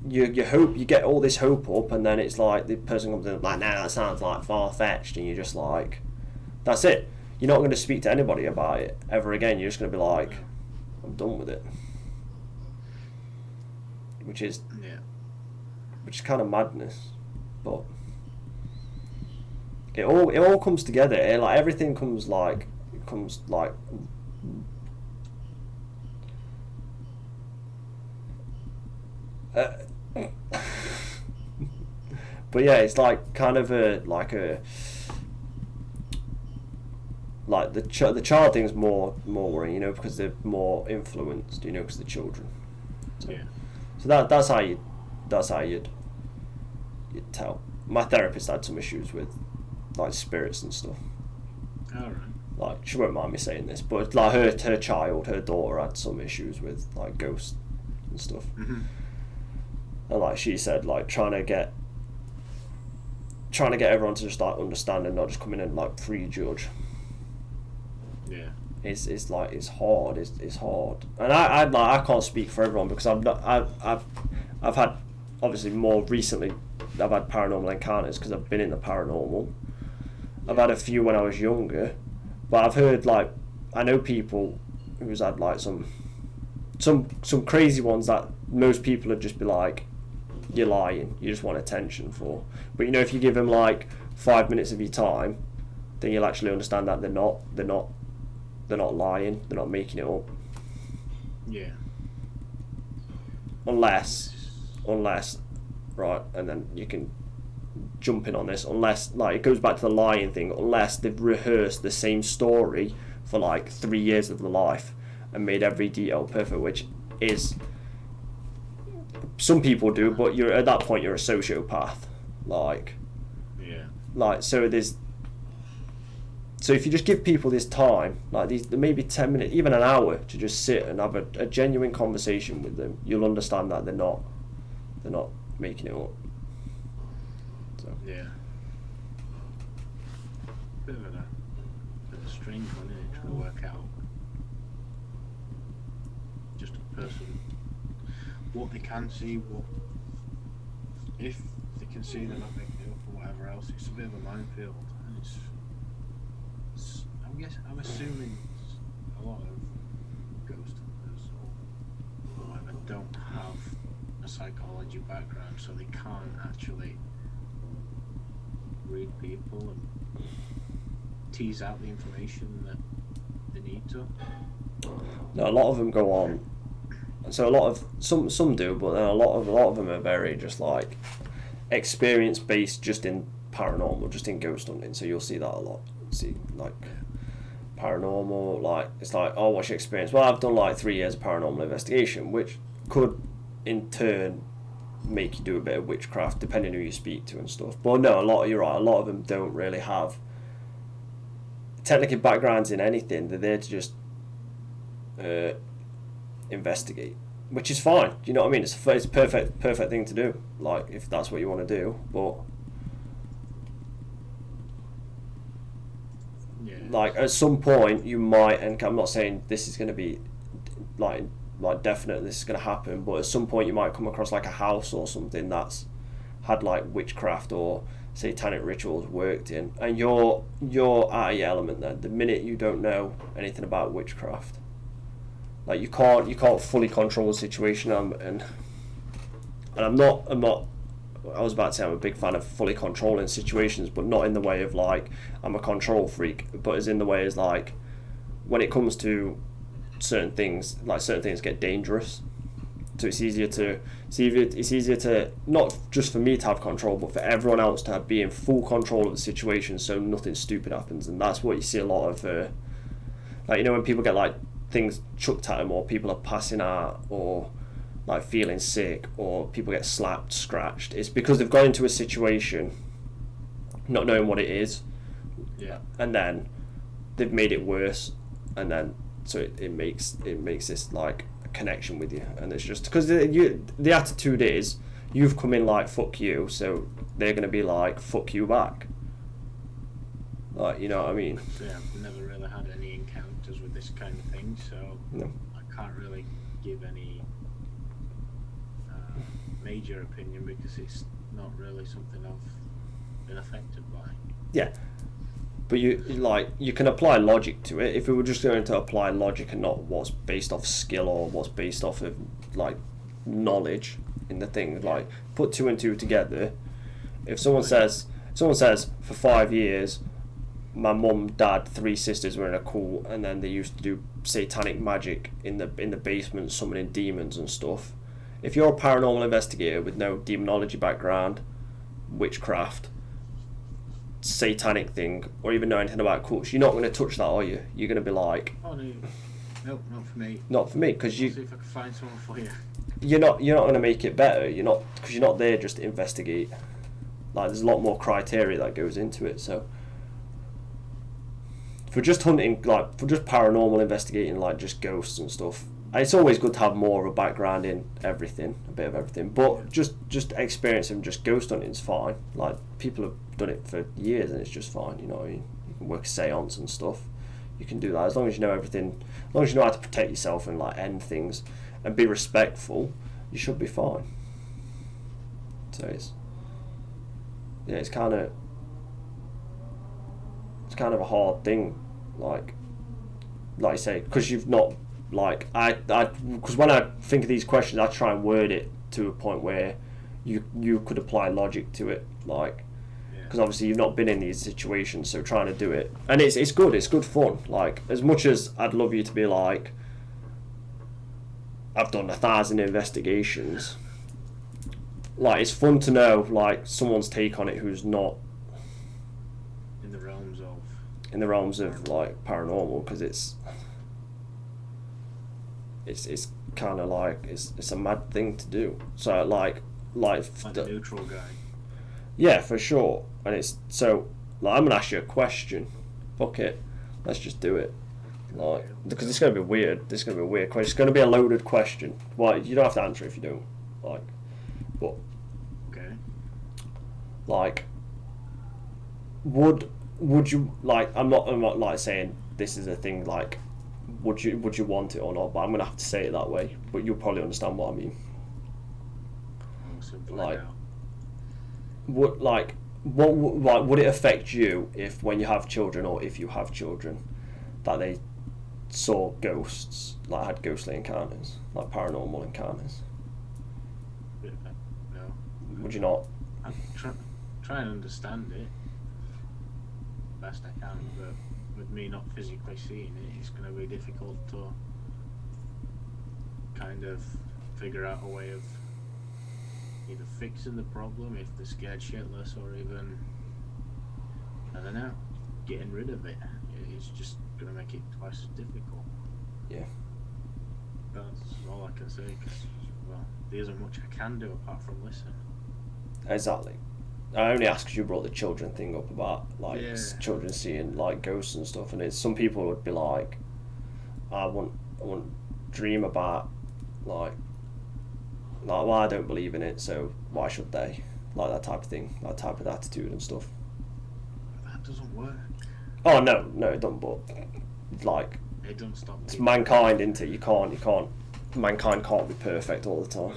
you hope you get all this hope up, and then it's like the person comes in like, nah, that sounds like far-fetched, and you're just like, that's it. You're not going to speak to anybody about it ever again. You're just going to be like, I'm done with it, which is kind of madness, but it all comes together. Like everything comes like But yeah, it's like kind of like the child thing's more worrying, because they're more influenced, because they're children. So, Yeah. so that's how you'd tell. My therapist had some issues with like spirits and stuff. All right. Like, she won't mind me saying this, but like her daughter had some issues with like ghosts and stuff. Mm-hmm. And like she said, like trying to get everyone to just like understand and not just come in and like prejudge. Yeah. It's like it's hard. It's hard, and I can't speak for everyone because I've had, obviously more recently, I've had paranormal encounters because I've been in the paranormal. I've had a few when I was younger, but I've heard like, I know people who's had like some crazy ones that most people would just be like, you're lying, you just want attention for. But if you give them like 5 minutes of your time, then you'll actually understand that they're not lying, they're not making it up. Yeah. Unless, right, and then you can jump in on this, unless, like, it goes back to the lying thing, unless they've rehearsed the same story for like 3 years of their life and made every detail perfect, which is, some people do, but you're at that point you're a sociopath. Like, Yeah. like, so if you just give people this time, like these maybe 10 minutes, even an hour, to just sit and have a genuine conversation with them, you'll understand that they're not making it up. So Yeah. Bit of a strange one, isn't it? Trying to work out just a person, what they can see, what if they can see they're not making it up or whatever else. It's a bit of a minefield, and it's I'm assuming a lot of ghost hunters or whatever don't have a psychology background, so they can't actually read people and tease out the information that they need to. no, a lot of them go on. So a lot of some do, but then a lot of them are very just like experience based, just in paranormal, just in ghost hunting. So you'll see that a lot. See like paranormal, like it's like, oh, what's your experience? Well, I've done like 3 years of paranormal investigation, which could in turn make you do a bit of witchcraft depending who you speak to and stuff. But no, you're right, a lot of them don't really have technically backgrounds in anything. They're there to just investigate, which is fine. Do you know what I mean? It's a perfect thing to do, like if that's what you want to do. But Yeah. like at some point you might, and I'm not saying this is going to be like definite this is going to happen, but at some point you might come across like a house or something that's had like witchcraft or satanic rituals worked in, and you're out of your element then the minute you don't know anything about witchcraft. Like you can't fully control the situation. And I'm not I was about to say I'm a big fan of fully controlling situations, but not in the way of like I'm a control freak, but as in the way as like when it comes to certain things get dangerous. So it's easier to not just for me to have control, but for everyone else to be in full control of the situation, so nothing stupid happens. And that's what you see a lot of, like when people get like things chucked at them, or people are passing out, or like feeling sick, or people get slapped, scratched. It's because they've gone into a situation not knowing what it is, Yeah. and then they've made it worse, and then so it makes this like a connection with you. And it's just because the attitude is you've come in like fuck you, so they're gonna be like fuck you back. Like, you know what I mean? Yeah, I've never really had any encounters with this kind of thing, so No. I can't really give any major opinion because it's not really something I've been affected by. Yeah. But you can apply logic to it. If we were just going to apply logic and not what's based off skill or what's based off of like knowledge in the thing, like put two and two together. If someone says for 5 years my mum, dad, 3 sisters were in a cult, and then they used to do satanic magic in the basement, summoning demons and stuff. If you're a paranormal investigator with no demonology background, witchcraft, satanic thing, or even know anything about cults, you're not going to touch that, are you? You're going to be like, Oh no, nope, not for me. not for me, because I'll see if I can find someone for you. you're not going to make it better. You're not, because you're not there just to investigate. Like, there's a lot more criteria that goes into it. So for just hunting, like for just paranormal investigating, like just ghosts and stuff, it's always good to have more of a background in everything, a bit of everything. But just experiencing just ghost hunting is fine. Like, people have done it for years and it's just fine. You know what I mean? You can work a seance and stuff. You can do that as long as you know everything. As long as you know how to protect yourself and like end things and be respectful, you should be fine. So it's kind of a hard thing, like I say, because you've not, like, because when I think of these questions, I try and word it to a point where you could apply logic to it, like, because obviously you've not been in these situations, so trying to do it, and it's good fun. Like, as much as I'd love you to be like, I've done 1,000 investigations, like, it's fun to know like someone's take on it who's not in the realms of like paranormal, because it's kind of like it's a mad thing to do. So like the neutral guy. Yeah, for sure. And it's so, like, I'm gonna ask you a question. Fuck it, let's just do it. Like, because it's gonna be weird. This is gonna be a weird question. It's gonna be a loaded question. Well, you don't have to answer if you don't like. But okay, like, would you, like, I'm not like saying this is a thing, like, would you want it or not, but I'm gonna have to say it that way, but you'll probably understand what I mean. Like, would it affect you if, when you have children, or if you have children, that they saw ghosts, like had ghostly encounters, like paranormal encounters? No. Would you not? I try and understand it best I can, but with me not physically seeing it, it's going to be difficult to kind of figure out a way of either fixing the problem if they're scared shitless, or even, I don't know, getting rid of it. It's just going to make it twice as difficult. Yeah. That's all I can say, because, well, there isn't much I can do apart from listen. Exactly. I only asked because you brought the children thing up about, like, children seeing like ghosts and stuff, and it's, some people would be like, I won't dream about like well, I don't believe in it, so why should they? Like, that type of thing, that type of attitude and stuff. That doesn't work. Oh no, it doesn't. But like, it doesn't stop. It's mankind, isn't it? You can't. Mankind can't be perfect all the time.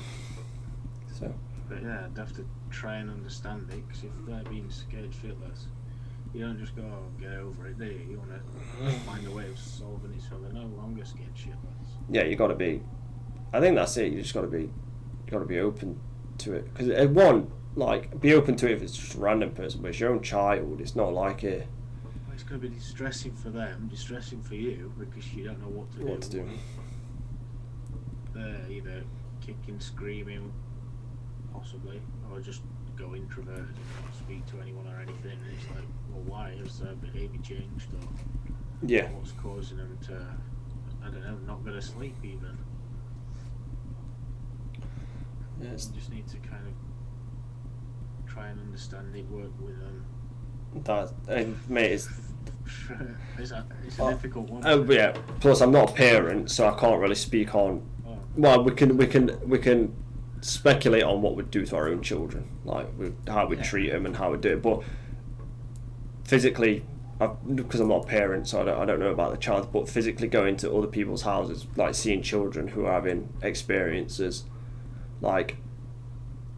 So. But yeah, I'd have to try and understand it, because if they're being scared shitless, you don't just go, oh, get over it, do you? You want to find a way of solving it so they're no longer scared shitless. Yeah, you got to be. I think that's it. You just got to be. You got to be open to it, because one, like, be open to it if it's just a random person, but it's your own child. It's not like it. Well, it's going to be distressing for them, distressing for you, because you don't know what to do. They're either kicking, screaming, possibly, or just go introverted and not speak to anyone or anything. And it's like, well, why has their behaviour changed, or what's causing them to, I don't know, not go to sleep even? Yes. You just need to kind of try and understand it, work with them. Mate, it's a difficult one. Oh yeah. Plus, I'm not a parent, so I can't really speak on. Oh. Well, we can speculate on what we'd do to our own children, like how we'd treat them and how we'd do it. But physically, because I'm not a parent, so I don't know about the child. But physically going to other people's houses, like seeing children who are having experiences, like,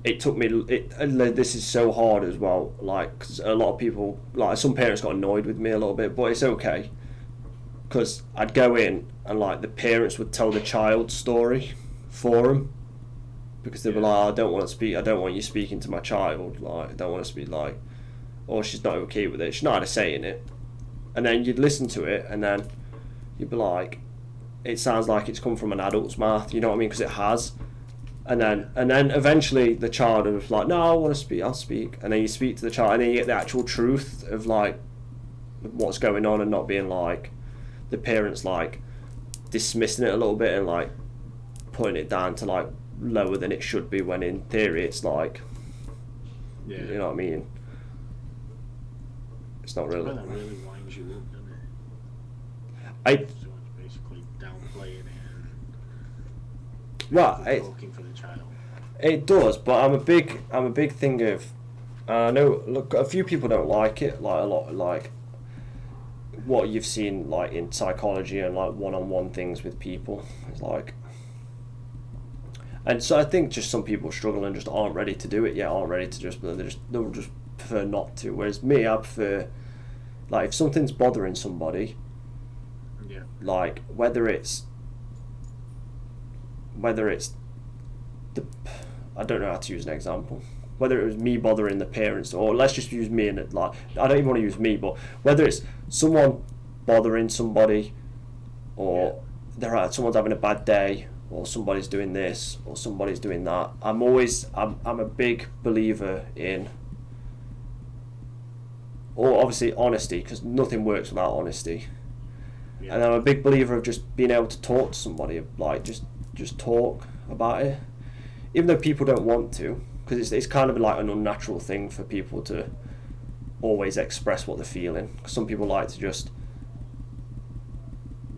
it took me. This is so hard as well. Like, 'cause a lot of people, like, some parents got annoyed with me a little bit, but it's okay. Because I'd go in and, like, the parents would tell the child's story for them, because they were like, I don't want you speaking to my child. Like, I don't want to speak, like, or she's not okay with it. She's not had a say in it. And then you'd listen to it, and then you'd be like, it sounds like it's come from an adult's mouth. You know what I mean? Because it has. and then eventually the child is like, no, I want to speak, I'll speak, and then you speak to the child, and then you get the actual truth of like what's going on, and not being like the parents like dismissing it a little bit and like putting it down to like lower than it should be, when in theory it's like, Yeah. you know what I mean? It's not really. That really winds you up, doesn't it? I Someone's basically downplaying it and well, talking for the child. it does, but I'm a big thing of. I know. Look, a few people don't like it. Like a lot, like what you've seen, like in psychology and like one-on-one things with people. It's like, and so I think just some people struggle and just aren't ready to do it yet. Aren't ready to they'll just prefer not to. Whereas me, I prefer, like, if something's bothering somebody, Yeah. like whether it's the, I don't know how to use an example. Whether it was me bothering the parents, or let's just use me, and like I don't even want to use me, but whether it's someone bothering somebody, or someone's having a bad day, or somebody's doing this, or somebody's doing that. I'm a big believer in, or obviously honesty, because nothing works without honesty. Yeah. And I'm a big believer of just being able to talk to somebody, like just talk about it, even though people don't want to, because it's kind of like an unnatural thing for people to always express what they're feeling. 'Cause some people like to just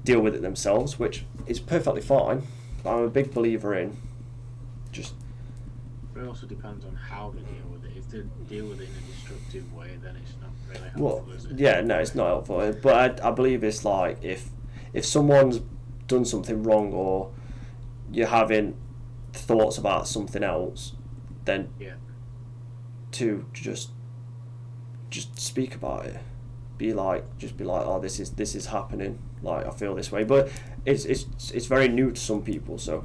deal with it themselves, which is perfectly fine. But I'm a big believer in just. But it also depends on how they deal with it. If they deal with it in a destructive way, then it's not really helpful, Well, is it? yeah, no, it's not helpful. But I believe it's like if someone's done something wrong, or you're having thoughts about something else, then Yeah. to just speak about it. Be like, oh, this is happening. Like, I feel this way, but it's very new to some people. So,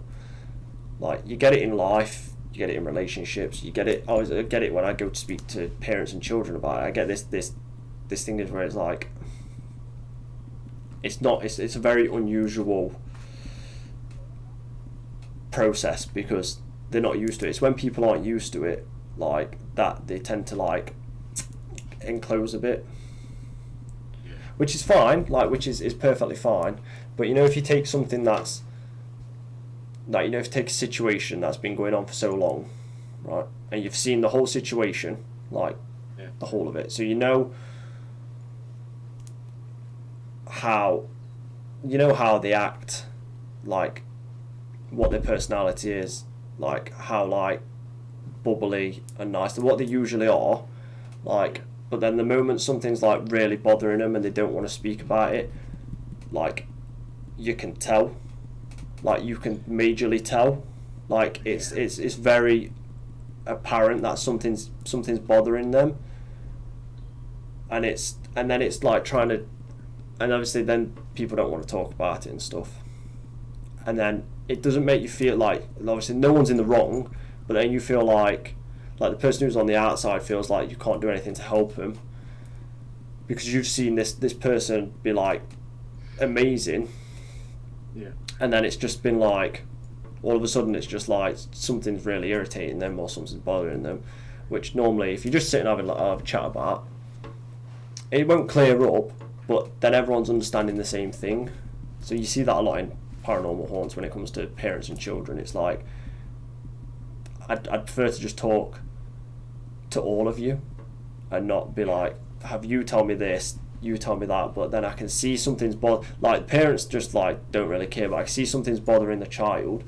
like, you get it in life, you get it in relationships, you get it. I get it when I go to speak to parents and children about it. I get this thing is where it's like, it's a very unusual process, because they're not used to it. It's when people aren't used to it, like that, they tend to like enclose a bit, which is fine, like, which is perfectly fine. But you know, if you take something that's like, you know, if you take a situation that's been going on for so long, right, and you've seen the whole situation, like the whole of it, so you know how they act, like what their personality is, like how like bubbly and nice, what they usually are, like. But then the moment something's like really bothering them and they don't want to speak about it, like, you can tell, like, you can majorly tell, like it's very apparent that something's bothering them, and then it's like trying to, and obviously then people don't want to talk about it and stuff, and then it doesn't make you feel like, obviously no one's in the wrong, but then you feel like the person who's on the outside feels like you can't do anything to help them, because you've seen this person be like amazing, and then it's just been like, all of a sudden it's just like something's really irritating them or something's bothering them, which normally if you're just sitting having a chat about, it won't clear up, but then everyone's understanding the same thing. So you see that a lot in paranormal haunts when it comes to parents and children. It's like, I'd prefer to just talk to all of you and not be like, have you tell me this, you tell me that, but then I can see something's like, parents just like don't really care, but I can see something's bothering the child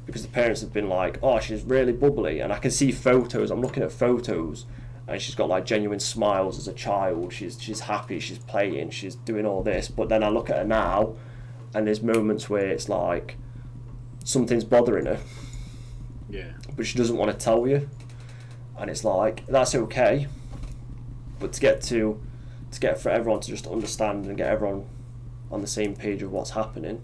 because the parents have been like, oh, she's really bubbly, and I can see photos, I'm looking at photos, and she's got like genuine smiles as a child, she's happy, she's playing, she's doing all this, but then I look at her now and there's moments where it's like something's bothering her, but she doesn't want to tell you, and it's like, that's okay, but to get for everyone to just understand and get everyone on the same page of what's happening,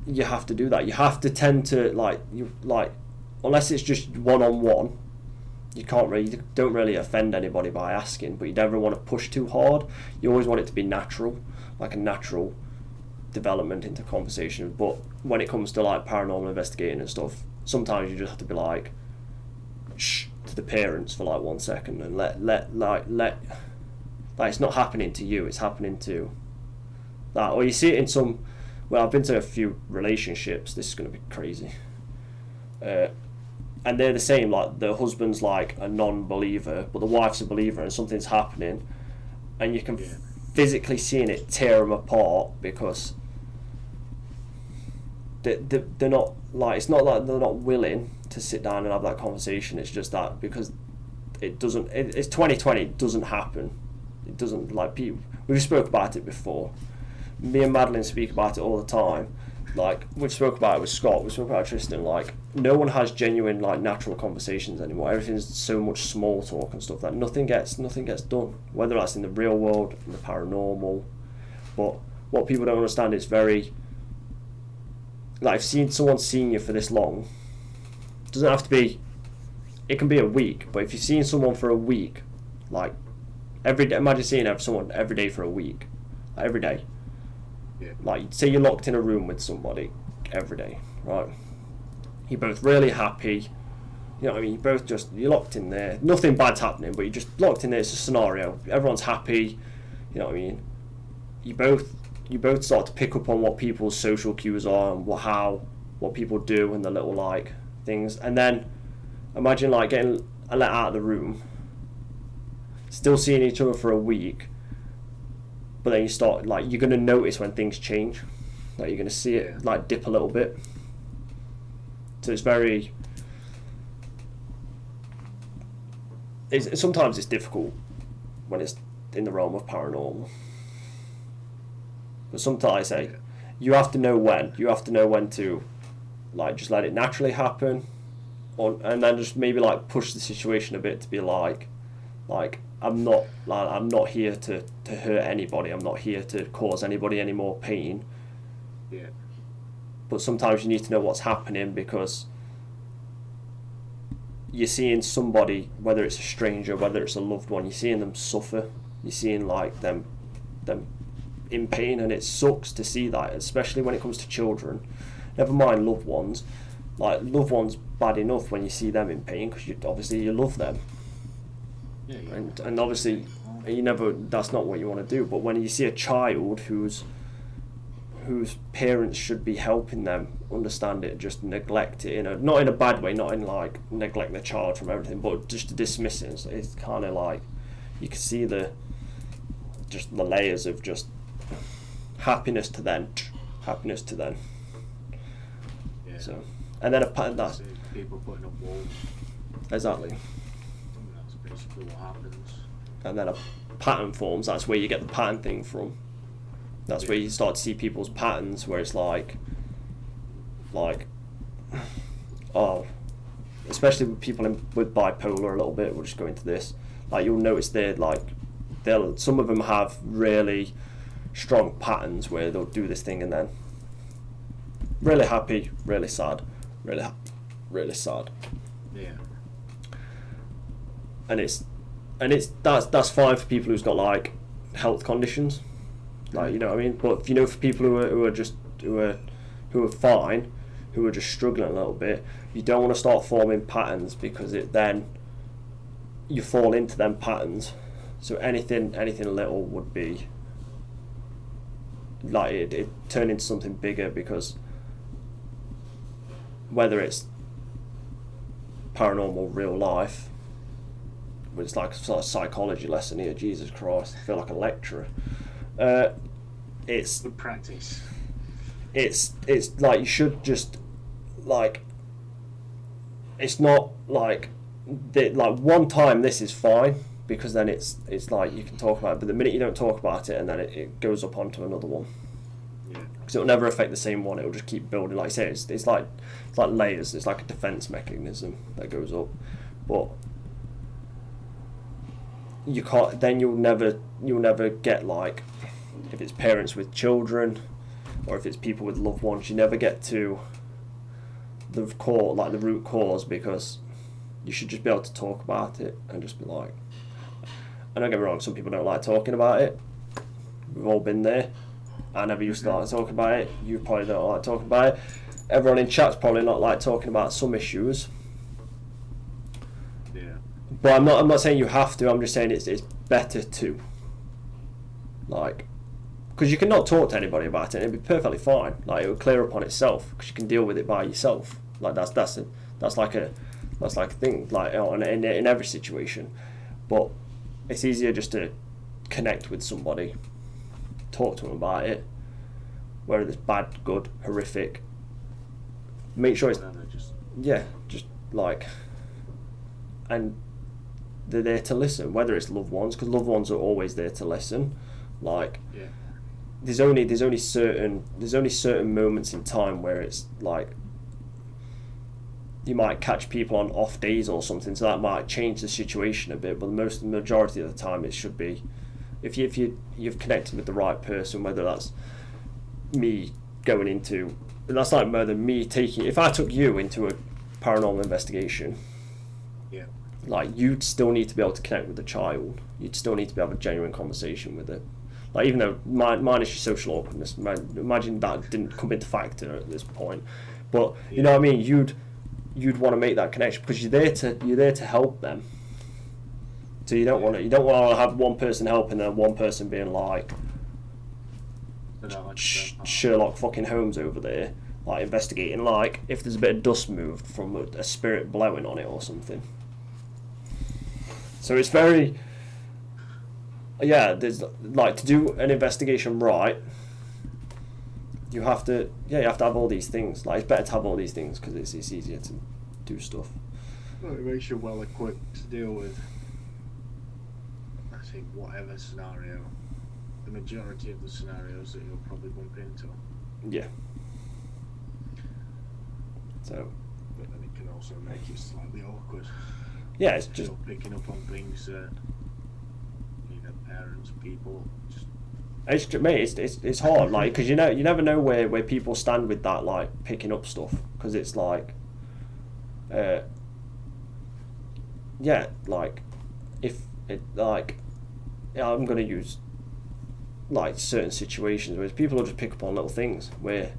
you have to do that. You have to tend to unless it's just one-on-one, you don't really offend anybody by asking, but you never want to push too hard. You always want it to be natural, like a natural development into conversation. But when it comes to like paranormal investigating and stuff, sometimes you just have to be like, shh, to the parents for like 1 second and let it's not happening to you, it's happening to that. Or you see it in some. Well, I've been to a few relationships. This is going to be crazy. And they're the same. Like the husband's like a non-believer, but the wife's a believer, and something's happening, and you can physically seeing it tear them apart because they're not like, it's not like they're not willing to sit down and have that conversation. It's just that because it doesn't. It's 2020. It doesn't happen. It doesn't, like, people. We've spoke about it before. Me and Madeline speak about it all the time. Like, we spoke about it with Scott. We spoke about Tristan. Like, no one has genuine, like, natural conversations anymore. Everything's so much small talk and stuff that nothing gets done. Whether that's in the real world, in the paranormal. But what people don't understand is very, like, if someone's seen you for this long, it doesn't have to be. It can be a week, but if you've seen someone for a week, like, every day, imagine seeing someone every day for a week, like, every day. Yeah. Like, say you're locked in a room with somebody every day, right? You're both really happy, you know what I mean? You're locked in there. Nothing bad's happening, but you're just locked in there. It's a scenario. Everyone's happy, you know what I mean? You both start to pick up on what people's social cues are and what people do and the little, like, things. And then imagine, like, getting let out of the room, still seeing each other for a week, but then you start, like, you're going to notice when things change. Like, you're going to see it, like, dip a little bit. So it's very... sometimes it's difficult when it's in the realm of paranormal. But sometimes I say, you have to know when. You have to know when to, like, just let it naturally happen. And then just maybe, like, push the situation a bit to be like, I'm not here to hurt anybody. I'm not here to cause anybody any more pain. Yeah. But sometimes you need to know what's happening because you're seeing somebody, whether it's a stranger, whether it's a loved one, you're seeing them suffer. You're seeing, like, them in pain, and it sucks to see that, especially when it comes to children. Never mind loved ones. Like, loved ones, bad enough when you see them in pain because obviously you love them. Yeah. And obviously that's not what you want to do. But when you see a child whose parents should be helping them understand it, just neglect it, not in a bad way, not in, like, neglect the child from everything, but just to dismiss it. It's kind of like you can see the layers of just happiness to then. Yeah. So, and then that's people putting up walls. Exactly. That's basically what happens. And then a pattern forms. That's where you get the pattern thing from. That's where you start to see people's patterns, where it's like, oh, especially with people with bipolar a little bit. We'll just go into this. Like, you'll notice some of them have really strong patterns where they'll do this thing and then really happy, really sad, really sad. Yeah. And that's fine for people who's got, like, health conditions, like, you know what I mean. But for people who are fine, who are just struggling a little bit, you don't want to start forming patterns because then you fall into them patterns. So anything little would be like it turn into something bigger, because whether it's paranormal real life, but it's like a sort of psychology lesson here. Jesus Christ, I feel like a lecturer. It's good practice. It's like you should just, like, it's not like one time this is fine, because then it's like you can talk about it, but the minute you don't talk about it, and then it goes up onto another one. Yeah. Because it'll never affect the same one. It'll just keep building. Like I say, it's like layers. It's like a defense mechanism that goes up, but you can't. Then you'll never get, like, if it's parents with children, or if it's people with loved ones, you never get to the core, like the root cause, because you should just be able to talk about it and just be like. And don't get me wrong, some people don't like talking about it. We've all been there. I never used to like talking about it. You probably don't like talking about it. Everyone in chat's probably not like talking about some issues. Yeah. But I'm not saying you have to. I'm just saying it's better to. Like, because you can not talk to anybody about it, and it'd be perfectly fine. Like, it would clear up on itself because you can deal with it by yourself. Like that's like a thing. Like in every situation, but it's easier just to connect with somebody, talk to them about it, whether it's bad, good, horrific. Make sure it's just like, and they're there to listen. Whether it's loved ones, because loved ones are always there to listen. Like, Yeah. there's only certain moments in time where it's like you might catch people on off days or something, so that might change the situation a bit. But the majority of the time, it should be if you've connected with the right person, whether that's me going into, that's like whether me taking, if I took you into a paranormal investigation, Yeah. like you'd still need to be able to connect with the child. You'd still need to be able to have a genuine conversation with it. Like, even though mine is your social awkwardness, imagine that didn't come into factor at this point. But you know what I mean. You'd want to make that connection because you're there to help them. So you don't want to have one person helping and one person being like Sherlock fucking Holmes over there, like investigating, like if there's a bit of dust moved from a spirit blowing on it or something. So it's very, there's like, to do an investigation right, you have to have all these things. Like, it's better to have all these things because it's easier to do stuff. Well, it makes you well equipped to deal with, I think, whatever scenario, the majority of the scenarios that you'll probably bump into. Yeah. So. But then it can also make it slightly awkward. Yeah, it's just picking up on things that parents, people. It's hard, like, because you never know where people stand with that, like picking up stuff, because it's like, like if it like, I'm gonna use like certain situations where people will just pick up on little things where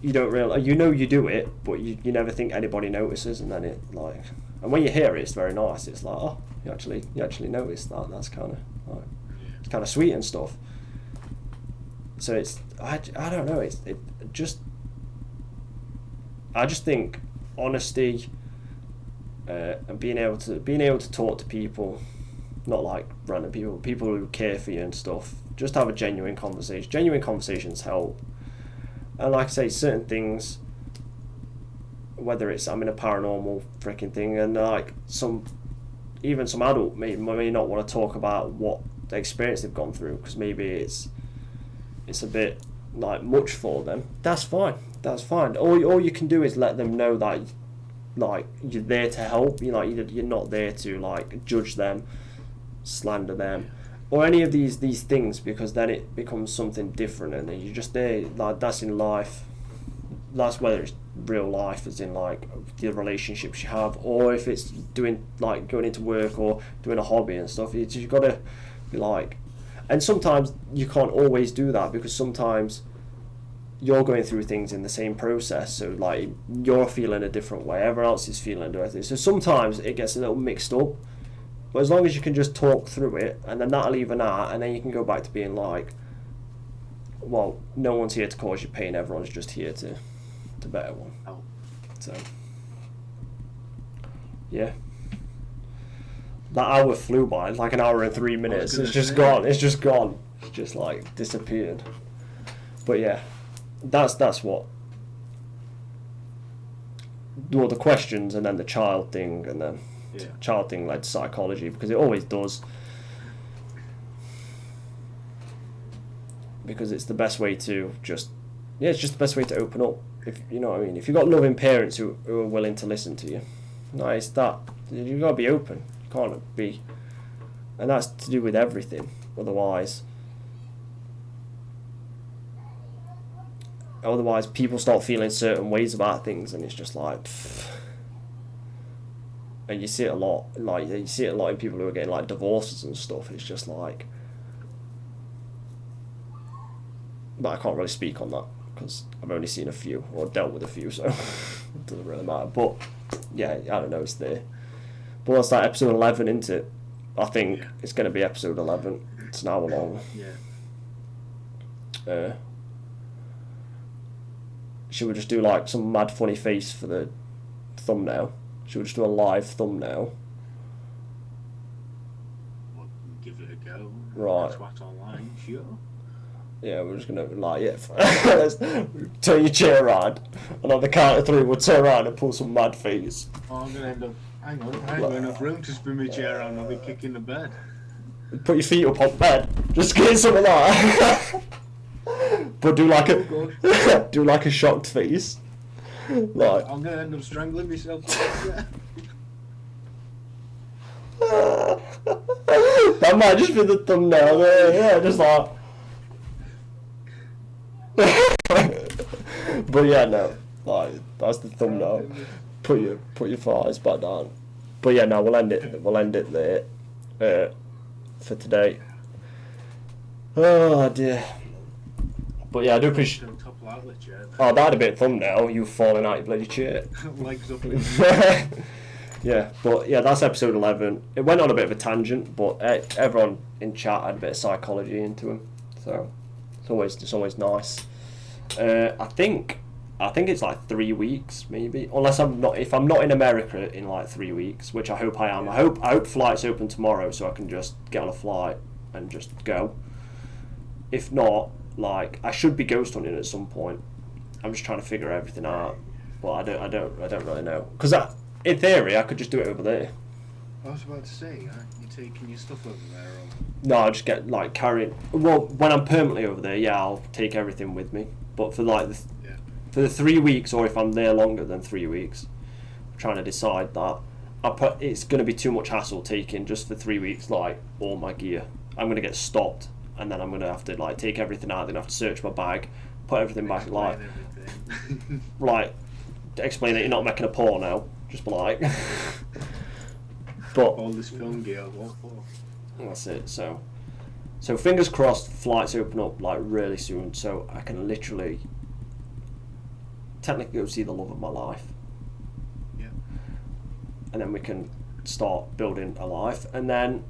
you don't realize, you do it, but you never think anybody notices, and then it like, and when you hear it, it's very nice. It's like, oh, you actually noticed that. That's kind of like, it's kind of sweet and stuff. So it's, I don't know, I just think honesty, and being able to talk to people, not like random people who care for you and stuff. Just have a genuine conversation. Genuine conversations help. And like I say, certain things, whether it's I'm in a paranormal freaking thing, and like some adult may not want to talk about what the experience they've gone through, because maybe it's a bit like much for them. That's fine. All you can do is let them know that like you're there to help. You're not there to like judge them, slander them, or any of these things, because then it becomes something different, and then you're just there. Like, that's in life. That's whether it's real life, as in like the relationships you have, or if it's doing like going into work or doing a hobby and stuff. You've got to be like, and sometimes you can't always do that, because sometimes you're going through things in the same process, so like you're feeling a different way, everyone else is feeling a different way. So sometimes it gets a little mixed up, but as long as you can just talk through it, and then that'll even out, and then you can go back to being like, well, no one's here to cause you pain, everyone's just here to better one. So yeah, that hour flew by, like an hour and 3 minutes. It's just gone. It's just like disappeared. But yeah, that's what. Well, the questions, and then the child thing, and then child thing led to psychology, because it always does. Because it's the best way to it's just the best way to open up. If you know what I mean. If you've got loving parents who are willing to listen to you, it's that you've got to be open. You can't be, and that's to do with everything. Otherwise, people start feeling certain ways about things, and it's just like, pfft. And you see it a lot. Like, you see it a lot in people who are getting like divorces and stuff. It's just like, but I can't really speak on that because I've only seen a few or dealt with a few, so it doesn't really matter. But yeah, I don't know, it's there. But what's that, episode 11, isn't it? I think it's going to be episode 11. It's an hour long. Yeah. Should we just do like some mad funny face for the thumbnail? Should we just do a live thumbnail? Well, give it a go. Right. Twat online, sure. Yeah, we're just gonna like let's turn your chair around, and on the count of 3, we'll turn around and pull some mad face. Oh, I'm gonna end up. Hang on, I ain't got enough room to spin my chair around. I'll be kicking the bed. Put your feet up on bed. Just get something like that. But do like a do like a shocked face. Like I'm gonna end up strangling myself. that might just be the thumbnail. Yeah, just like. But yeah, no, like that's the thumbnail. Put your thighs back down. But yeah, no, we'll end it there for today. Oh dear. But yeah, I do appreciate. Oh, that'd be a thumbnail. You falling out your bloody chair. Legs up. Yeah, but yeah, that's episode 11. It went on a bit of a tangent, but everyone in chat had a bit of psychology into them, so it's always nice. I think it's like 3 weeks maybe, unless if I'm not in America in like 3 weeks, which I hope I am. I hope flights open tomorrow so I can just get on a flight and just go. If not, like I should be ghost hunting at some point. I'm just trying to figure everything out, but I don't really know, because in theory I could just do it over there. I was about to say, you taking your stuff over there? Or? No, I'll just get like carrying. Well, when I'm permanently over there, yeah, I'll take everything with me. But for like for the 3 weeks, or if I'm there longer than 3 weeks, I'm trying to decide that. It's going to be too much hassle taking just for 3 weeks like all my gear. I'm going to get stopped, and then I'm going to have to like take everything out. Then have to search my bag, put everything back, like like explain that you're not making a porno. Just be like. But all this film gear, what for? That's it. So fingers crossed, flights open up like really soon, so I can literally, technically go see the love of my life. Yeah. And then we can start building a life, and then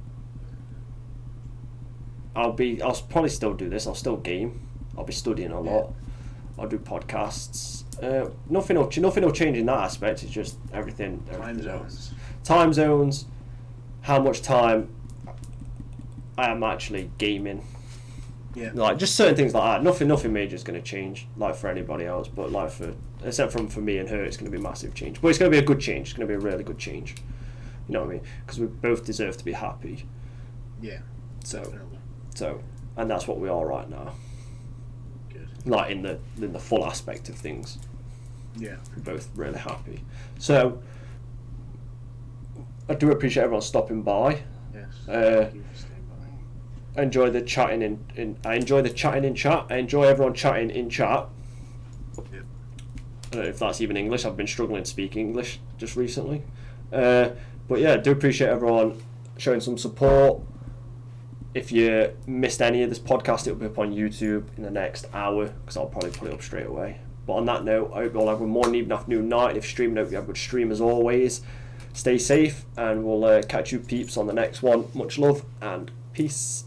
I'll probably still do this. I'll still game. I'll be studying a lot. I'll do podcasts. Nothing will change in that aspect. It's just everything else. Time zones. How much time I am actually gaming. Yeah. Like just certain things like that. Nothing major is going to change, like for anybody else, but like except for me and her, it's going to be a massive change. But it's going to be a good change. It's going to be a really good change. You know what I mean? Because we both deserve to be happy. Yeah. Definitely. And that's what we are right now. Good. Like in the full aspect of things. Yeah. We're both really happy. So I do appreciate everyone stopping by. Yes. Thank you for staying by. I enjoy the chatting I enjoy the chatting in chat. I enjoy everyone chatting in chat. Yep. I don't know if that's even English. I've been struggling to speak English just recently. But yeah, I do appreciate everyone showing some support. If you missed any of this podcast, it'll be up on YouTube in the next hour, because I'll probably put it up straight away. But on that note, I hope you all have a morning, evening, afternoon, night. If you're streaming, I hope you have a good stream as always. Stay safe, and we'll catch you peeps on the next one. Much love and peace.